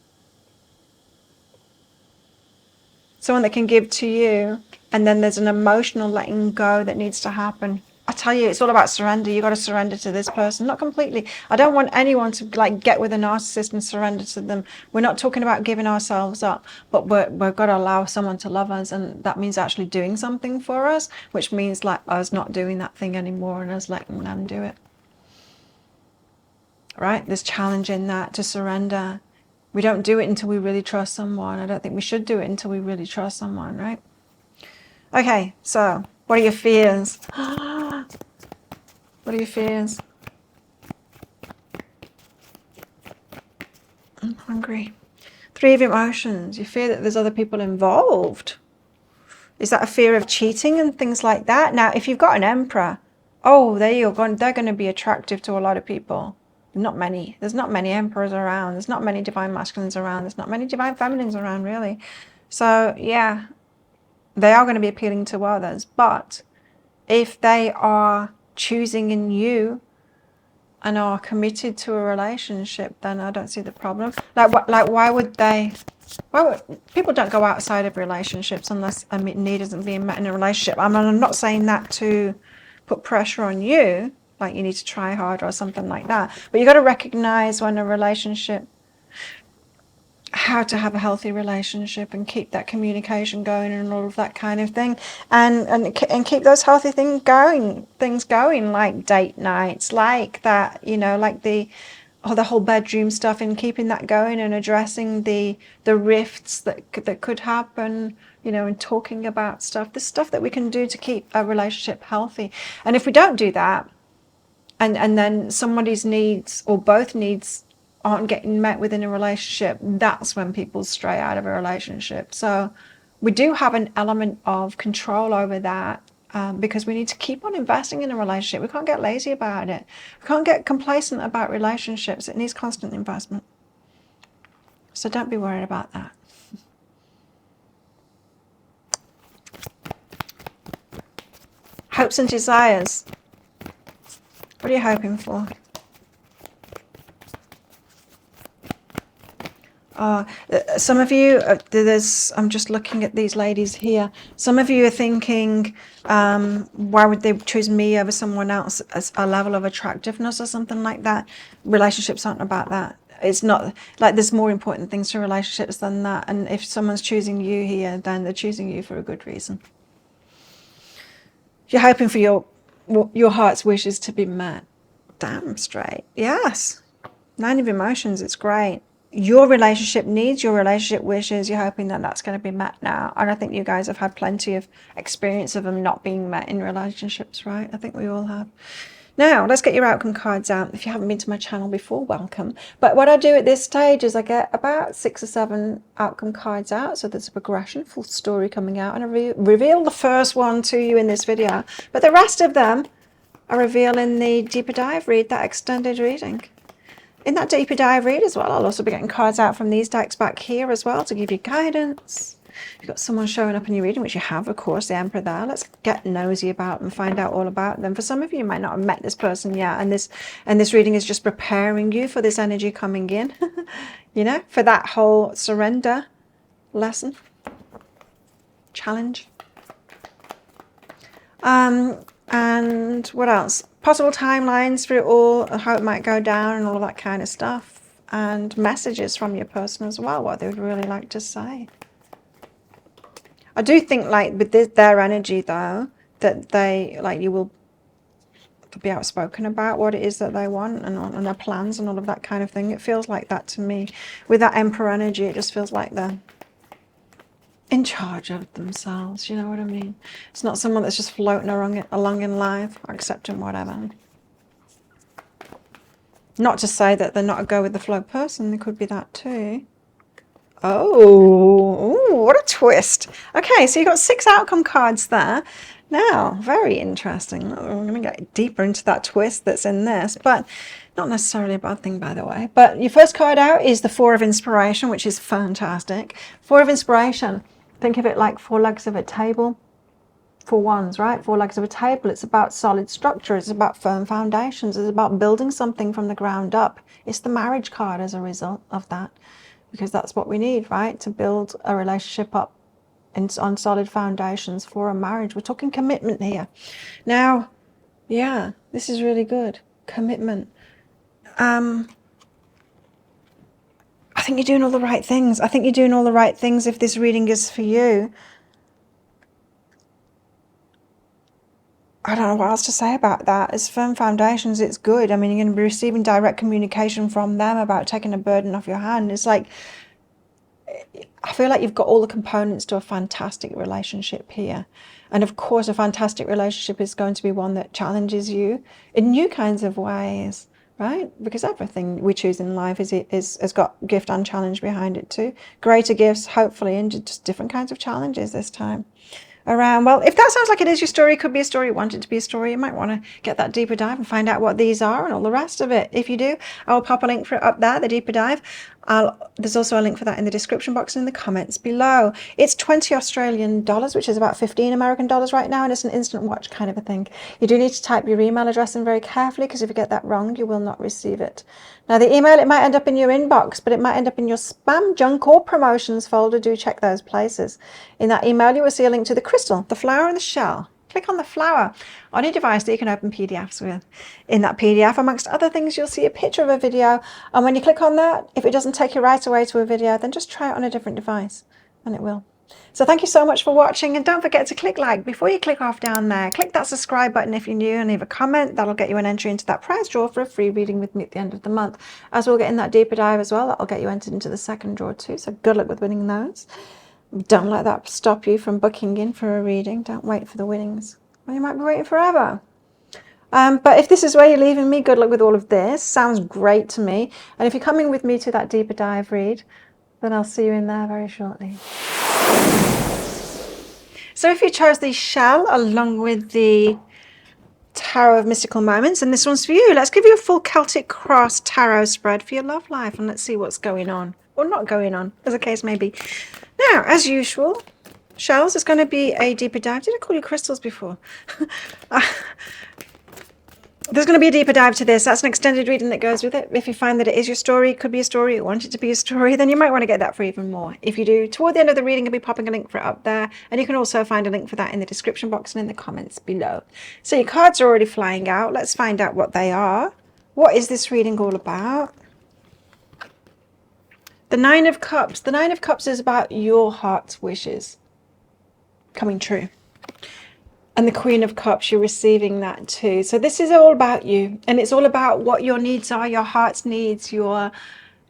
Someone that can give to you, and then there's an emotional letting go that needs to happen. I tell you, it's all about surrender. You got to surrender to this person, not completely. I don't want anyone to like get with a narcissist and surrender to them. We're not talking about giving ourselves up, but we've got to allow someone to love us, and that means actually doing something for us, which means like us not doing that thing anymore and us letting them do it. Right? There's challenge in that, to surrender. We don't do it until we really trust someone. I don't think we should do it until we really trust someone, right? Okay, so what are your fears? What are your fears? I'm hungry. 3 of emotions. You fear that there's other people involved. Is that a fear of cheating and things like that? Now, if you've got an emperor, oh, there you go. They're going to be attractive to a lot of people. Not many. There's not many emperors around. There's not many divine masculines around. There's not many divine feminines around, really. So, yeah, they are going to be appealing to others. But if they are choosing in you and are committed to a relationship, then I don't see the problem. Why would people don't go outside of relationships unless a need isn't being met in a relationship. I mean, I'm not saying that to put pressure on you, like you need to try harder or something like that. But you got to recognize when a relationship, how to have a healthy relationship and keep that communication going and all of that kind of thing, and keep those healthy things going, like date nights, like that, like the whole bedroom stuff, and keeping that going and addressing the rifts that could happen, and talking about stuff, the stuff that we can do to keep a relationship healthy. And if we don't do that, and then somebody's needs or both needs aren't getting met within a relationship, that's when people stray out of a relationship. So we do have an element of control over that, because we need to keep on investing in a relationship. We can't get lazy about it. We can't get complacent about relationships. It needs constant investment. So don't be worried about that. Hopes and desires. What are you hoping for? Some of you, I'm just looking at these ladies here. Some of you are thinking, why would they choose me over someone else as a level of attractiveness or something like that? Relationships aren't about that. It's not like there's more important things to relationships than that. And if someone's choosing you here, then they're choosing you for a good reason. You're hoping for your heart's wishes to be met. Damn straight. Yes. 9 of emotions. It's great. Your relationship needs, your relationship wishes, you're hoping that that's going to be met now. And I think you guys have had plenty of experience of them not being met in relationships, right? I think we all have. Now, let's get your outcome cards out. If you haven't been to my channel before, welcome. But what I do at this stage is I get about 6 or 7 outcome cards out. So there's a progression, full story coming out. And I reveal the first one to you in this video. But the rest of them I reveal in the deeper dive read, that extended reading. In that deeper dive read as well, I'll also be getting cards out from these decks back here as well to give you guidance. You've got someone showing up in your reading, which you have, of course, the Emperor there. Let's get nosy about them, find out all about them. For some of you, you might not have met this person yet, and this reading is just preparing you for this energy coming in, for that whole surrender lesson, challenge. And what else? Possible timelines for it all, how it might go down and all of that kind of stuff. And messages from your person as well, what they would really like to say. I do think, like, with their energy, though, that you will be outspoken about what it is that they want and their plans and all of that kind of thing. It feels like that to me. With that Emperor energy, it just feels like they're in charge of themselves, you know what I mean? It's not someone that's just floating along in life, accepting whatever. Not to say that they're not a go-with-the-flow person. They could be that too. Oh, ooh, what a twist. Okay, so you've got 6 outcome cards there. Now, very interesting. I'm going to get deeper into that twist that's in this, but not necessarily a bad thing, by the way. But your first card out is the 4 of Inspiration, which is fantastic. 4 of Inspiration. Think of it like 4 legs of a table. 4 wands, right? 4 legs of a table. It's about solid structure. It's about firm foundations. It's about building something from the ground up. It's the marriage card as a result of that, because that's what we need, right? To build a relationship up on solid foundations for a marriage. We're talking commitment here. Now, yeah, this is really good. Commitment. I think you're doing all the right things. I think you're doing all the right things if this reading is for you. I don't know what else to say about that. It's firm foundations. It's good. I mean, you're going to be receiving direct communication from them about taking a burden off your hand. It's like, I feel like you've got all the components to a fantastic relationship here. And of course, a fantastic relationship is going to be one that challenges you in new kinds of ways, right? Because everything we choose in life has got gift and challenge behind it too. Greater gifts, hopefully, and just different kinds of challenges this time around. Well, if that sounds like it is your story, it could be a story, you want it to be a story, you might want to get that deeper dive and find out what these are and all the rest of it. If you do, I will pop a link for it up there, the deeper dive. There's also a link for that in the description box and in the comments below. It's 20 Australian dollars, which is about 15 American dollars right now, and it's an instant watch kind of a thing. You do need to type your email address in very carefully, because if you get that wrong, you will not receive it. Now, the email, it might end up in your inbox, but it might end up in your spam, junk, or promotions folder. Do check those places. In that email, you will see a link to the crystal, the flower, and the shell. Click on the flower on your device that you can open PDFs with. In that PDF, amongst other things, you'll see a picture of a video. And when you click on that, if it doesn't take you right away to a video, then just try it on a different device, and it will. So thank you so much for watching, and don't forget to click like before you click off down there. Click that subscribe button if you're new, and leave a comment. That'll get you an entry into that prize draw for a free reading with me at the end of the month. As we'll get in that deeper dive as well, that'll get you entered into the second draw too. So good luck with winning those. Don't let that stop you from booking in for a reading. Don't wait for the winnings. Well, you might be waiting forever. But if this is where you're leaving me, good luck with all of this. Sounds great to me. And if you're coming with me to that deeper dive read, then I'll see you in there very shortly. So if you chose the shell along with the Tarot of Mystical Moments, and this one's for you, let's give you a full Celtic Cross tarot spread for your love life, and let's see what's going on, or not going on, as the case may be. Now, as usual, shells is going to be a deeper dive. Did I call you crystals before? There's going to be a deeper dive to this. That's an extended reading that goes with it. If you find that it is your story, it could be a story, you want it to be a story, then you might want to get that for even more. If you do, toward the end of the reading, I'll be popping a link for it up there. And you can also find a link for that in the description box and in the comments below. So your cards are already flying out. Let's find out what they are. What is this reading all about? The Nine of Cups. The Nine of Cups is about your heart's wishes coming true. And the Queen of Cups, you're receiving that too. So this is all about you. And it's all about what your needs are, your heart's needs, your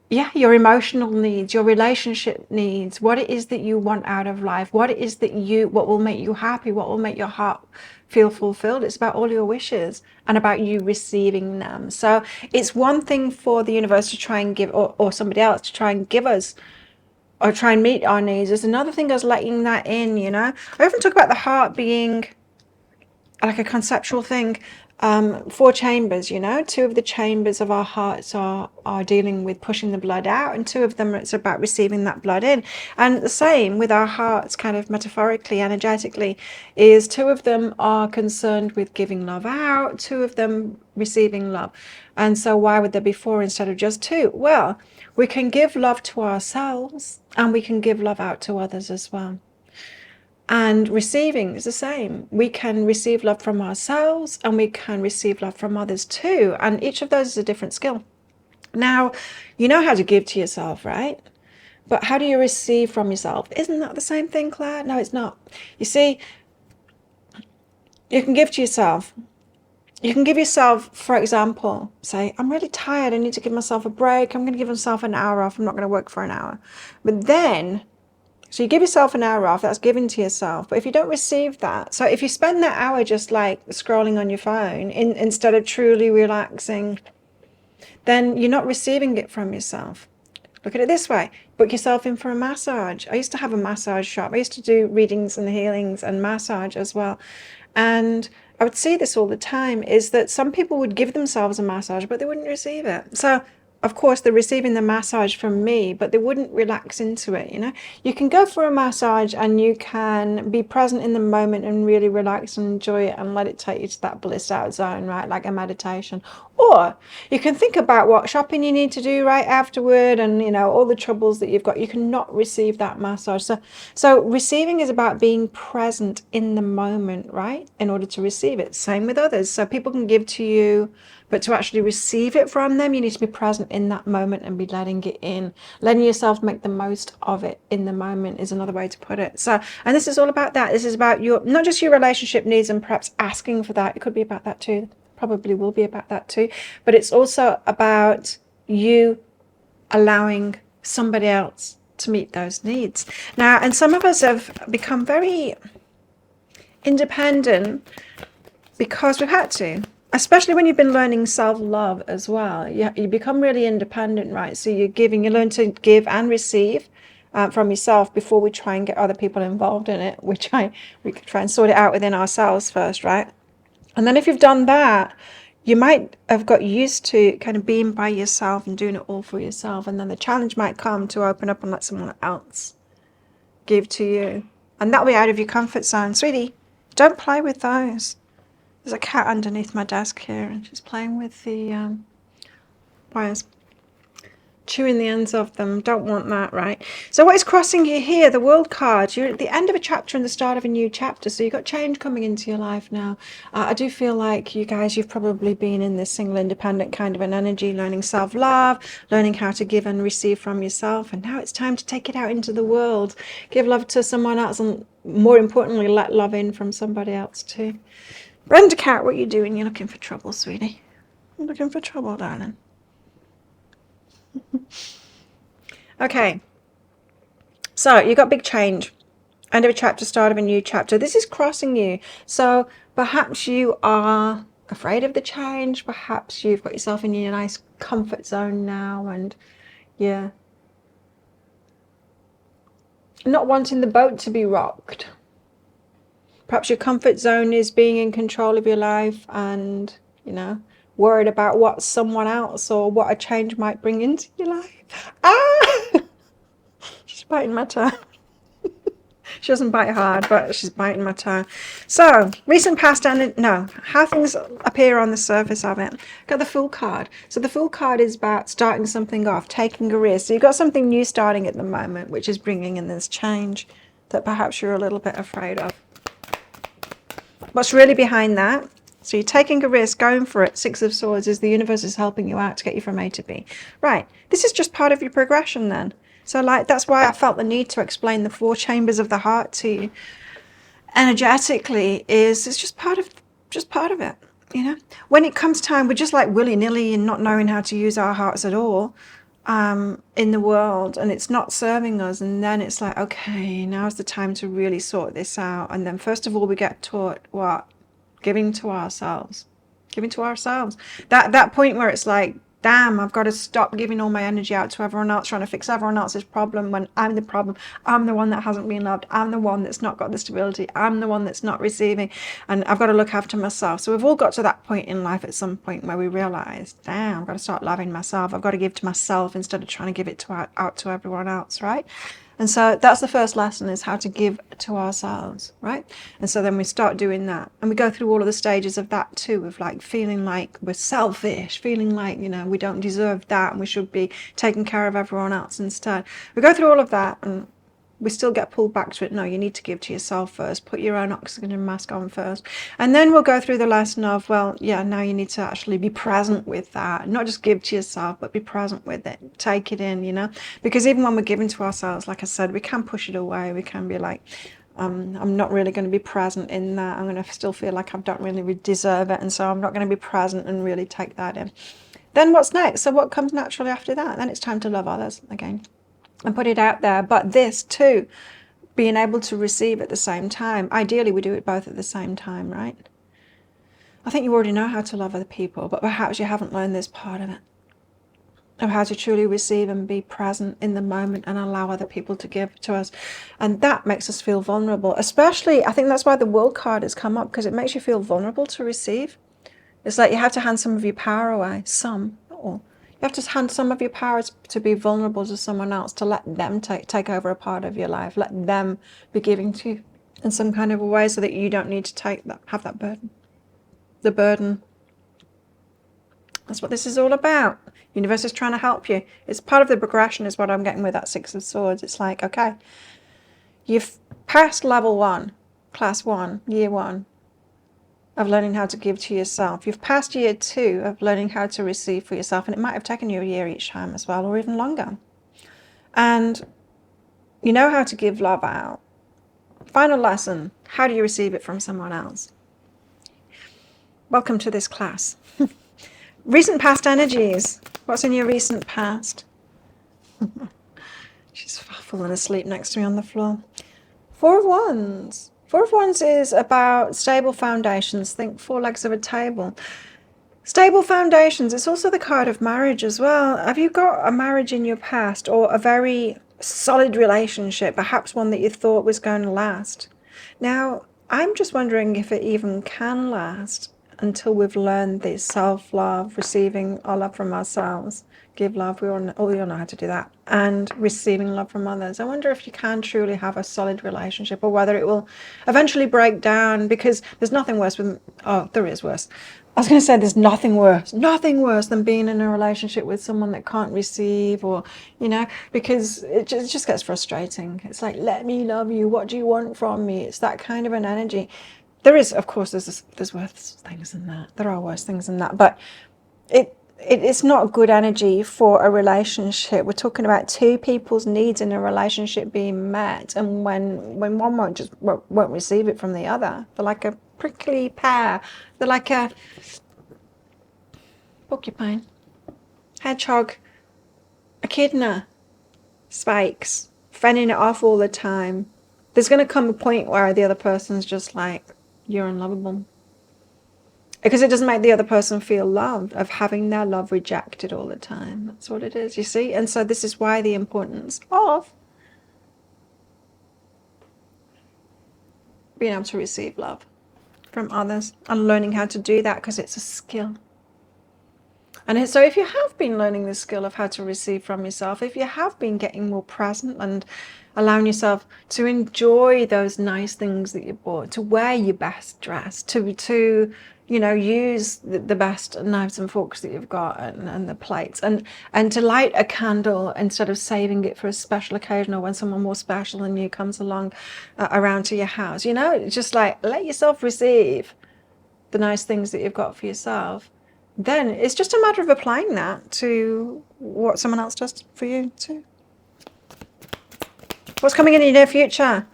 emotional needs, your relationship needs, what it is that you want out of life, what it is that what will make you happy, what will make your heart feel fulfilled. It's about all your wishes and about you receiving them. So it's one thing for the universe to try and give, or somebody else to try and give us, or try and meet our needs. There's another thing as letting that in, you know. I often talk about the heart being like a conceptual thing. 4 chambers, you know, 2 of the chambers of our hearts are dealing with pushing the blood out, and 2 of them, it's about receiving that blood in. And the same with our hearts, kind of metaphorically, energetically, is 2 of them are concerned with giving love out, 2 of them receiving love. And so why would there be 4 instead of just 2? Well, we can give love to ourselves, and we can give love out to others as well. And receiving is the same. We can receive love from ourselves, and we can receive love from others too. And each of those is a different skill. Now, you know how to give to yourself, right? But how do you receive from yourself? Isn't that the same thing, Claire? No, it's not. You see, you can give to yourself. You can give yourself, for example, say, I'm really tired. I need to give myself a break. I'm going to give myself an hour off. I'm not going to work for an hour. But then, so you give yourself an hour off, that's given to yourself. But if you don't receive that, so if you spend that hour just like scrolling on your phone instead of truly relaxing, then you're not receiving it from yourself. Look at it this way. Book yourself in for a massage. I used to have a massage shop. I used to do readings and healings and massage as well. And I would see this all the time, is that some people would give themselves a massage, but they wouldn't receive it. So of course, they're receiving the massage from me, but they wouldn't relax into it, you know. You can go for a massage and you can be present in the moment and really relax and enjoy it and let it take you to that blissed out zone, right? Like a meditation. Or you can think about what shopping you need to do right afterward and, you know, all the troubles that you've got. You cannot receive that massage. So receiving is about being present in the moment, right? In order to receive it. Same with others. So people can give to you, but to actually receive it from them, you need to be present in that moment and be letting it in. Letting yourself make the most of it in the moment is another way to put it. So, and this is all about that. This is about your, not just your relationship needs and perhaps asking for that. It could be about that too. Probably will be about that too. But it's also about you allowing somebody else to meet those needs. Now, and some of us have become very independent because we've had to. Especially when you've been learning self-love as well. You become really independent, right? So you learn to give and receive from yourself before we try and get other people involved in it. We could try and sort it out within ourselves first, right? And then if you've done that, you might have got used to kind of being by yourself and doing it all for yourself. And then the challenge might come to open up and let someone else give to you. And that'll be out of your comfort zone. Sweetie, don't play with those. There's a cat underneath my desk here and she's playing with the wires, chewing the ends of them. Don't want that, right? So what is crossing you here? The World card. You're at the end of a chapter and the start of a new chapter. So you've got change coming into your life now. I do feel like you guys, you've probably been in this single independent kind of an energy, learning self-love, learning how to give and receive from yourself. And now it's time to take it out into the world. Give love to someone else and more importantly, let love in from somebody else too. Brenda Cat, what are you doing? You're looking for trouble, sweetie. You're looking for trouble, darling. Okay. So you got big change. End of a chapter, start of a new chapter. This is crossing you. So perhaps you are afraid of the change. Perhaps you've got yourself in your nice comfort zone now and you're not wanting the boat to be rocked. Perhaps your comfort zone is being in control of your life and, you know, worried about what someone else or what a change might bring into your life. Ah! She's biting my toe. She doesn't bite hard, but she's biting my toe. So, recent past and no, how things appear on the surface of it. Got the Fool card. So the Fool card is about starting something off, taking a risk. So you've got something new starting at the moment, which is bringing in this change that perhaps you're a little bit afraid of. What's really behind that? So you're taking a risk, going for it. Six of Swords is the universe is helping you out to get you from A to B. Right. This is just part of your progression then. So like that's why I felt the need to explain the 4 chambers of the heart to you. Energetically is it's just part of it. You know, when it comes time, we're just like willy-nilly and not knowing how to use our hearts at all in the world, and it's not serving us. And then it's like, okay, now's the time to really sort this out. And then first of all, we get taught what? Giving to ourselves. That point where it's like, damn, I've got to stop giving all my energy out to everyone else, trying to fix everyone else's problem when I'm the problem. I'm the one that hasn't been loved. I'm the one that's not got the stability. I'm the one that's not receiving. And I've got to look after myself. So we've all got to that point in life at some point where we realize, damn, I've got to start loving myself. I've got to give to myself instead of trying to give it out to everyone else, right? And so that's the first lesson, is how to give to ourselves, right? And so then we start doing that. And we go through all of the stages of that too, of like feeling like we're selfish, feeling like, you know, we don't deserve that and we should be taking care of everyone else instead. We go through all of that and we still get pulled back to it. No, you need to give to yourself first. Put your own oxygen mask on first. And then we'll go through the lesson of, well, yeah, now you need to actually be present with that. Not just give to yourself, but be present with it. Take it in, you know. Because even when we're giving to ourselves, like I said, we can push it away. We can be like, I'm not really going to be present in that. I'm going to still feel like I don't really deserve it. And so I'm not going to be present and really take that in. Then what's next? So what comes naturally after that? Then it's time to love others again. And put it out there. But this too, being able to receive at the same time. Ideally, we do it both at the same time, right? I think you already know how to love other people, but perhaps you haven't learned this part of it. Of how to truly receive and be present in the moment and allow other people to give to us. And that makes us feel vulnerable. Especially, I think that's why the World card has come up, because it makes you feel vulnerable to receive. It's like you have to hand some of your power away. Some, not all. You have to hand some of your power to be vulnerable to someone else, to let them take over a part of your life, let them be giving to you in some kind of a way, so that you don't need to have that burden. The burden. That's what this is all about. Universe is trying to help you. It's part of the progression, is what I'm getting with that Six of Swords. It's like, okay, you've passed level 1, class 1, year 1 of learning how to give to yourself. You've passed year 2 of learning how to receive for yourself, and it might have taken you a year each time as well, or even longer. And you know how to give love out. Final lesson, how do you receive it from someone else? Welcome to this class. Recent past energies. What's in your recent past? She's fallen asleep next to me on the floor. Four of Wands. Four of Wands is about stable foundations. Think 4 legs of a table. Stable foundations. It's also the card of marriage as well. Have you got a marriage in your past, or a very solid relationship, perhaps one that you thought was going to last? Now, I'm just wondering if it even can last until we've learned this self-love, receiving our love from ourselves. Give love, we all know how to do that. And receiving love from others. I wonder if you can truly have a solid relationship, or whether it will eventually break down, because there's nothing worse than, oh, there is worse. I was going to say there's nothing worse than being in a relationship with someone that can't receive, or, you know, because it just gets frustrating. It's like, let me love you. What do you want from me? It's that kind of an energy. There is, of course, there's worse things than that. There are worse things than that, but it's not good energy for a relationship. We're talking about two people's needs in a relationship being met, and when one won't receive it from the other, they're like a prickly pear. They're like a porcupine, hedgehog, echidna, spikes, fending it off all the time. There's going to come a point where the other person's just like, you're unlovable. Because it doesn't make the other person feel loved, of having their love rejected all the time. That's what it is, you see? And so this is why the importance of being able to receive love from others, and learning how to do that, because it's a skill. And so if you have been learning the skill of how to receive from yourself, if you have been getting more present and allowing yourself to enjoy those nice things that you bought, to wear your best dress, to you know, use the best knives and forks that you've got, and the plates, and to light a candle instead of saving it for a special occasion, or when someone more special than you comes along around to your house, you know, just like let yourself receive the nice things that you've got for yourself. Then it's just a matter of applying that to what someone else does for you too. What's coming in your near future?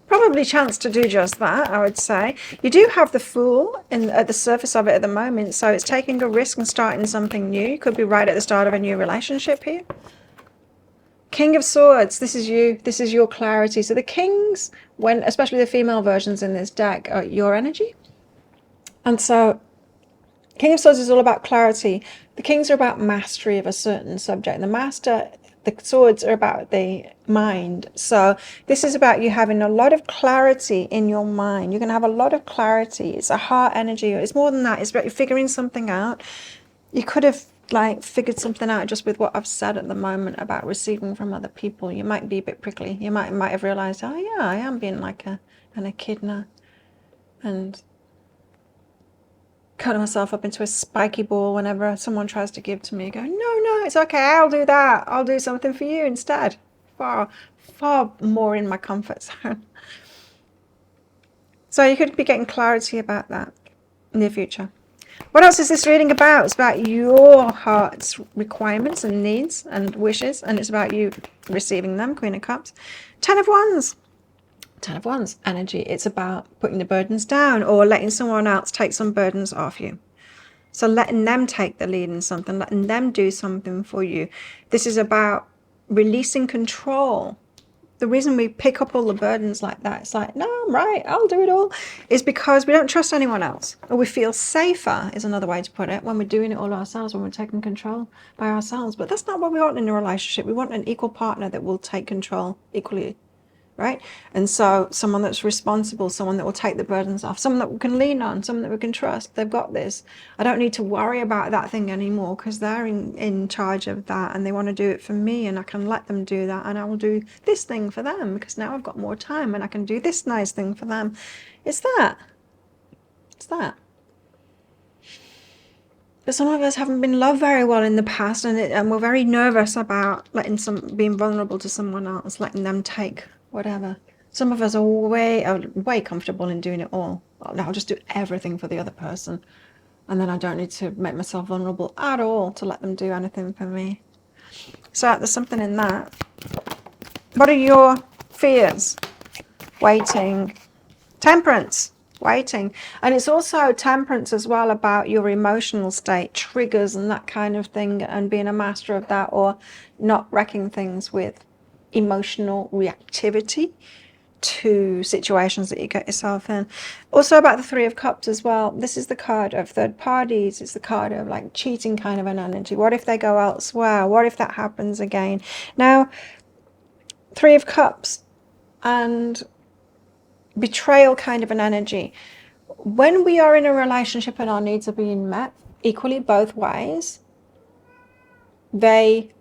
Probably chance to do just that, I would say. You do have the Fool at the surface of it at the moment, so it's taking a risk and starting something new. You could be right at the start of a new relationship here. King of Swords, this is you. This is your clarity. So the kings, especially the female versions in this deck, are your energy. And so King of Swords is all about clarity. The kings are about mastery of a certain subject. The swords are about the mind. So this is about you having a lot of clarity in your mind. You're going to have a lot of clarity. It's a heart energy. It's more than that. It's about you figuring something out. You could have figured something out just with what I've said at the moment about receiving from other people. You might be a bit prickly. You might have realized, oh yeah, I am being like an echidna, and cut myself up into a spiky ball whenever someone tries to give to me. Go, no, it's okay, I'll do that. I'll do something for you instead. Far more in my comfort zone. So you could be getting clarity about that in the future. What else is this reading about? It's about your heart's requirements and needs and wishes, and it's about you receiving them. Queen of Cups. 10 of Wands. 10 of Wands energy. It's about putting the burdens down, or letting someone else take some burdens off you. So letting them take the lead in something, letting them do something for you. This is about releasing control. The reason we pick up all the burdens like that, it's like, no, I'm right, I'll do it all, is because we don't trust anyone else. Or we feel safer, is another way to put it, when we're doing it all ourselves, when we're taking control by ourselves. But that's not what we want in a relationship. We want an equal partner that will take control equally right? And so someone that's responsible, someone that will take the burdens off, someone that we can lean on, someone that we can trust. They've got this. I don't need to worry about that thing anymore because they're in charge of that and they want to do it for me, and I can let them do that, and I will do this thing for them because now I've got more time and I can do this nice thing for them. It's that. It's that. But some of us haven't been loved very well in the past, and we're very nervous about being vulnerable to someone else, letting them take whatever. Some of us are way comfortable in doing it all. I'll just do everything for the other person, and then I don't need to make myself vulnerable at all to let them do anything for me. So there's something in that. What are your fears? Waiting. Temperance. Waiting. And it's also temperance as well about your emotional state, triggers and that kind of thing, and being a master of that, or not wrecking things with emotional reactivity to situations that you get yourself in. Also about the Three of Cups as well. This is the card of third parties. It's the card of like cheating kind of an energy. What if they go elsewhere? What if that happens again? Now, Three of Cups and betrayal kind of an energy. When we are in a relationship and our needs are being met equally both ways, they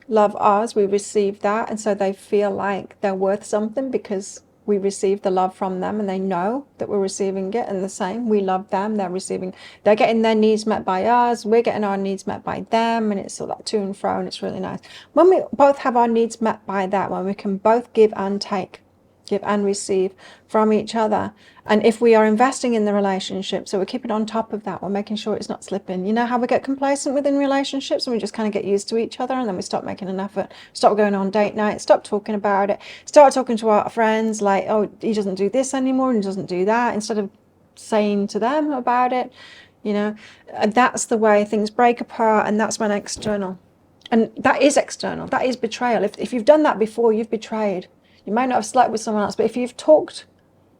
love us, we receive that, and so they feel like they're worth something because we receive the love from them, and they know that we're receiving it. And the same, we love them, they're getting their needs met by us, we're getting our needs met by them, and it's all that to and fro, and it's really nice when we both have our needs met by that, when we can both give and take, give and receive from each other. And if we are investing in the relationship, so we're keeping on top of that, we're making sure it's not slipping. You know how we get complacent within relationships and we just kind of get used to each other, and then we stop making an effort, stop going on date night, stop talking about it, start talking to our friends like, oh, he doesn't do this anymore and he doesn't do that, instead of saying to them about it. You know, that's the way things break apart, and that's when external. And that is external, that is betrayal. If you've done that before, you've betrayed. You might not have slept with someone else, but if you've talked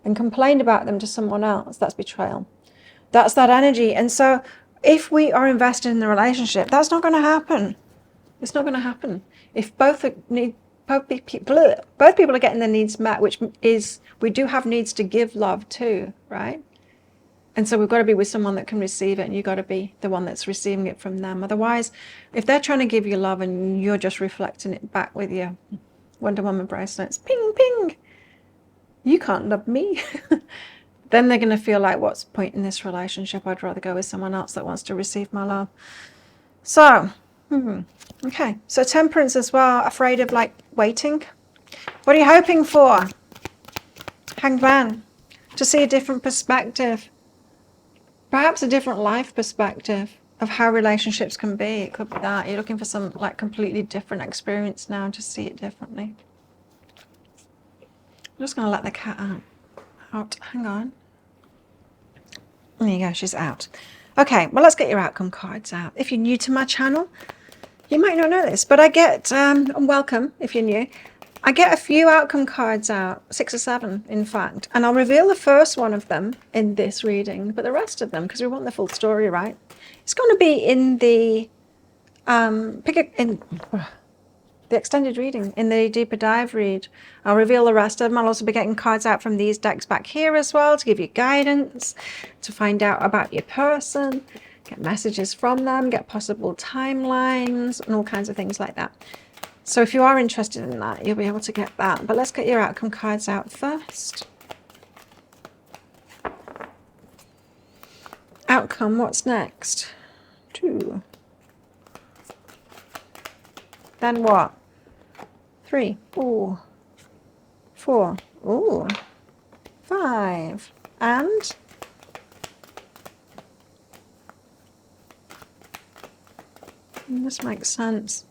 and complained about them to someone else, that's betrayal. That's that energy. And so if we are invested in the relationship, that's not going to happen. It's not going to happen. If both people are getting their needs met, which is, we do have needs to give love too, right? And so we've got to be with someone that can receive it, and you've got to be the one that's receiving it from them. Otherwise, if they're trying to give you love and you're just reflecting it back with your Wonder Woman bracelets, ping, ping, you can't love me. Then they're going to feel like, what's the point in this relationship? I'd rather go with someone else that wants to receive my love. So, okay. So temperance as well, afraid of like waiting. What are you hoping for? Hanged Man. To see a different perspective. Perhaps a different life perspective of how relationships can be. It could be that. You're looking for some like completely different experience now to see it differently. I'm just going to let the cat out. Hang on. There you go, she's out. Okay, well, let's get your outcome cards out. If you're new to my channel, you might not know this, but I get, and welcome if you're new, I get a few outcome cards out, 6 or 7 in fact, and I'll reveal the first one of them in this reading, but the rest of them, because we want the full story, right? It's going to be in the the extended reading, in the deeper dive read. I'll reveal the rest of them. I'll also be getting cards out from these decks back here as well to give you guidance, to find out about your person, get messages from them, get possible timelines, and all kinds of things like that. So if you are interested in that, you'll be able to get that. But let's get your outcome cards out first. Outcome, what's next? 2. Then what? 3. Ooh. 4. Ooh. 5. And this makes sense.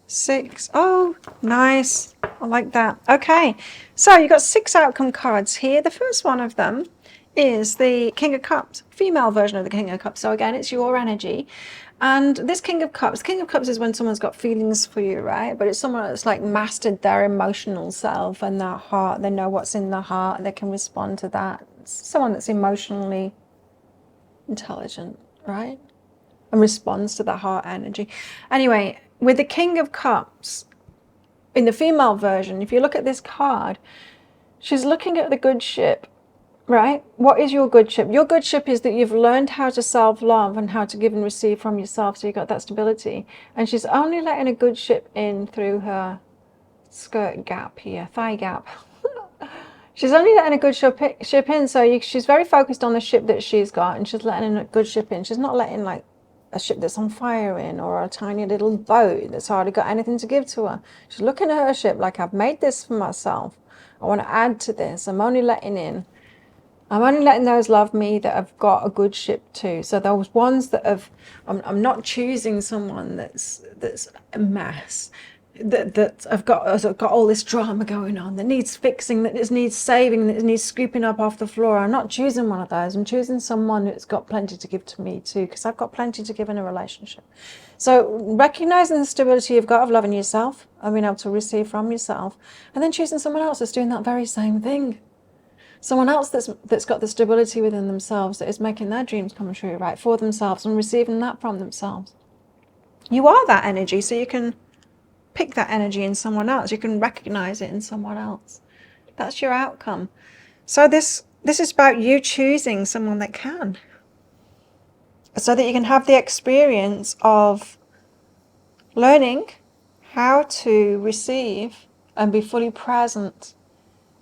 6. Oh, nice. I like that. Okay, so you've got 6 outcome cards here. The first one of them is the King of Cups, female version of the King of Cups. So again, it's your energy. And this King of Cups is when someone's got feelings for you, right? But it's someone that's like mastered their emotional self and their heart. They know what's in their heart. They can respond to that. It's someone that's emotionally intelligent, right? And responds to the heart energy. Anyway, with the King of Cups, in the female version, if you look at this card, she's looking at the good ship, right? What is your good ship? Your good ship is that you've learned how to self-love and how to give and receive from yourself, so you've got that stability. And she's only letting a good ship in through her skirt gap here, thigh gap. She's only letting a good ship in, so she's very focused on the ship that she's got, and she's letting a good ship in. She's not letting like a ship that's on fire in, or a tiny little boat that's hardly got anything to give to her. She's looking at her ship like, I've made this for myself. I want to add to this. I'm only letting in. I'm only letting those love me that have got a good ship too. So those ones that have, I'm not choosing someone that's a mess, that have got all this drama going on, that needs fixing, that needs saving, that needs scooping up off the floor. I'm not choosing one of those. I'm choosing someone that's got plenty to give to me too, because I've got plenty to give in a relationship. So recognizing the stability you've got of loving yourself and being able to receive from yourself, and then choosing someone else that's doing that very same thing. Someone else that's got the stability within themselves, that is making their dreams come true, right, for themselves, and receiving that from themselves. You are that energy, so you can pick that energy in someone else. You can recognize it in someone else. That's your outcome. So this is about you choosing someone that can, so that you can have the experience of learning how to receive and be fully present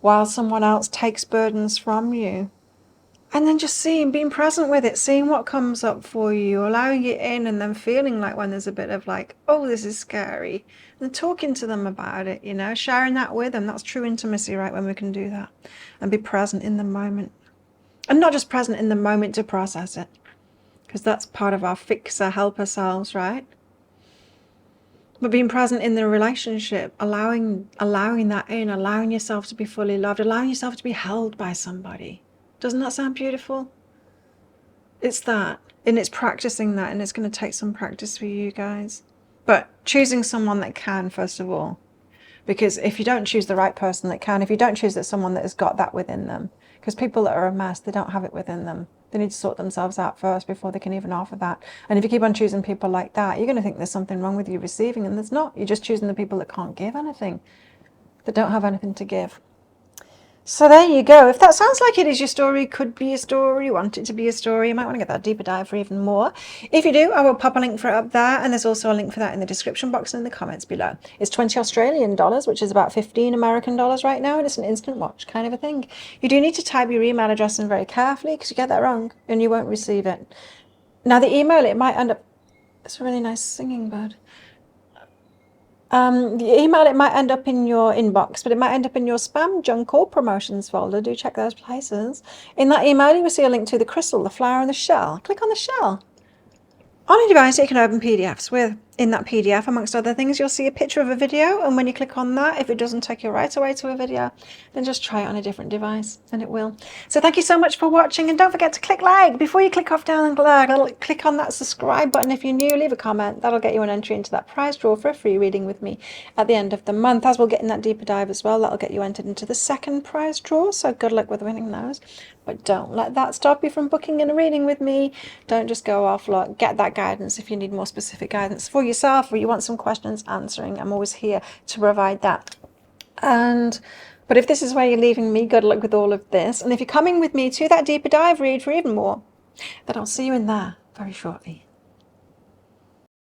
while someone else takes burdens from you. And then just being present with it, seeing what comes up for you, allowing it in, and then feeling like when there's a bit of like, oh, this is scary, and talking to them about it, you know, sharing that with them. That's true intimacy, right, when we can do that and be present in the moment. And not just present in the moment to process it, because that's part of our fixer, help ourselves, right? But being present in the relationship, allowing that in, allowing yourself to be fully loved, allowing yourself to be held by somebody. Doesn't that sound beautiful? It's that, and it's practicing that, and it's going to take some practice for you guys. But choosing someone that can, first of all, because if you don't choose the right person that can, if you don't choose that someone that has got that within them, because people that are a mess, they don't have it within them. They need to sort themselves out first before they can even offer that. And if you keep on choosing people like that, you're going to think there's something wrong with you receiving, and there's not. You're just choosing the people that can't give anything, that don't have anything to give. So there you go. If that sounds like it is your story, could be a story, you want it to be a story, you might want to get that deeper dive for even more. If you do, I will pop a link for it up there, and there's also a link for that in the description box and in the comments below. It's 20 Australian dollars, which is about 15 American dollars right now, and it's an instant watch kind of a thing. You do need to type your email address in very carefully, because you get that wrong and you won't receive it. Now the email, it might end up, it's a really nice singing bird. The email, it might end up in your inbox, but it might end up in your spam, junk, or promotions folder. Do check those places. In that email, you will see a link to the crystal, the flower, and the shell. Click on the shell. On a device, you can open PDFs with. In that PDF, amongst other things, you'll see a picture of a video, and when you click on that, if it doesn't take you right away to a video, then just try it on a different device, and it will. So thank you so much for watching, and don't forget to click like. Before you click off down and click on that subscribe button if you're new, leave a comment. That'll get you an entry into that prize draw for a free reading with me at the end of the month. As we'll get in that deeper dive as well, that'll get you entered into the second prize draw, so good luck with winning those. But don't let that stop you from booking in a reading with me. Don't just go off, look, get that guidance if you need more specific guidance for yourself, or you want some questions answering. I'm always here to provide that. But if this is where you're leaving me, good luck with all of this. And if you're coming with me to that deeper dive read for even more, then I'll see you in there very shortly.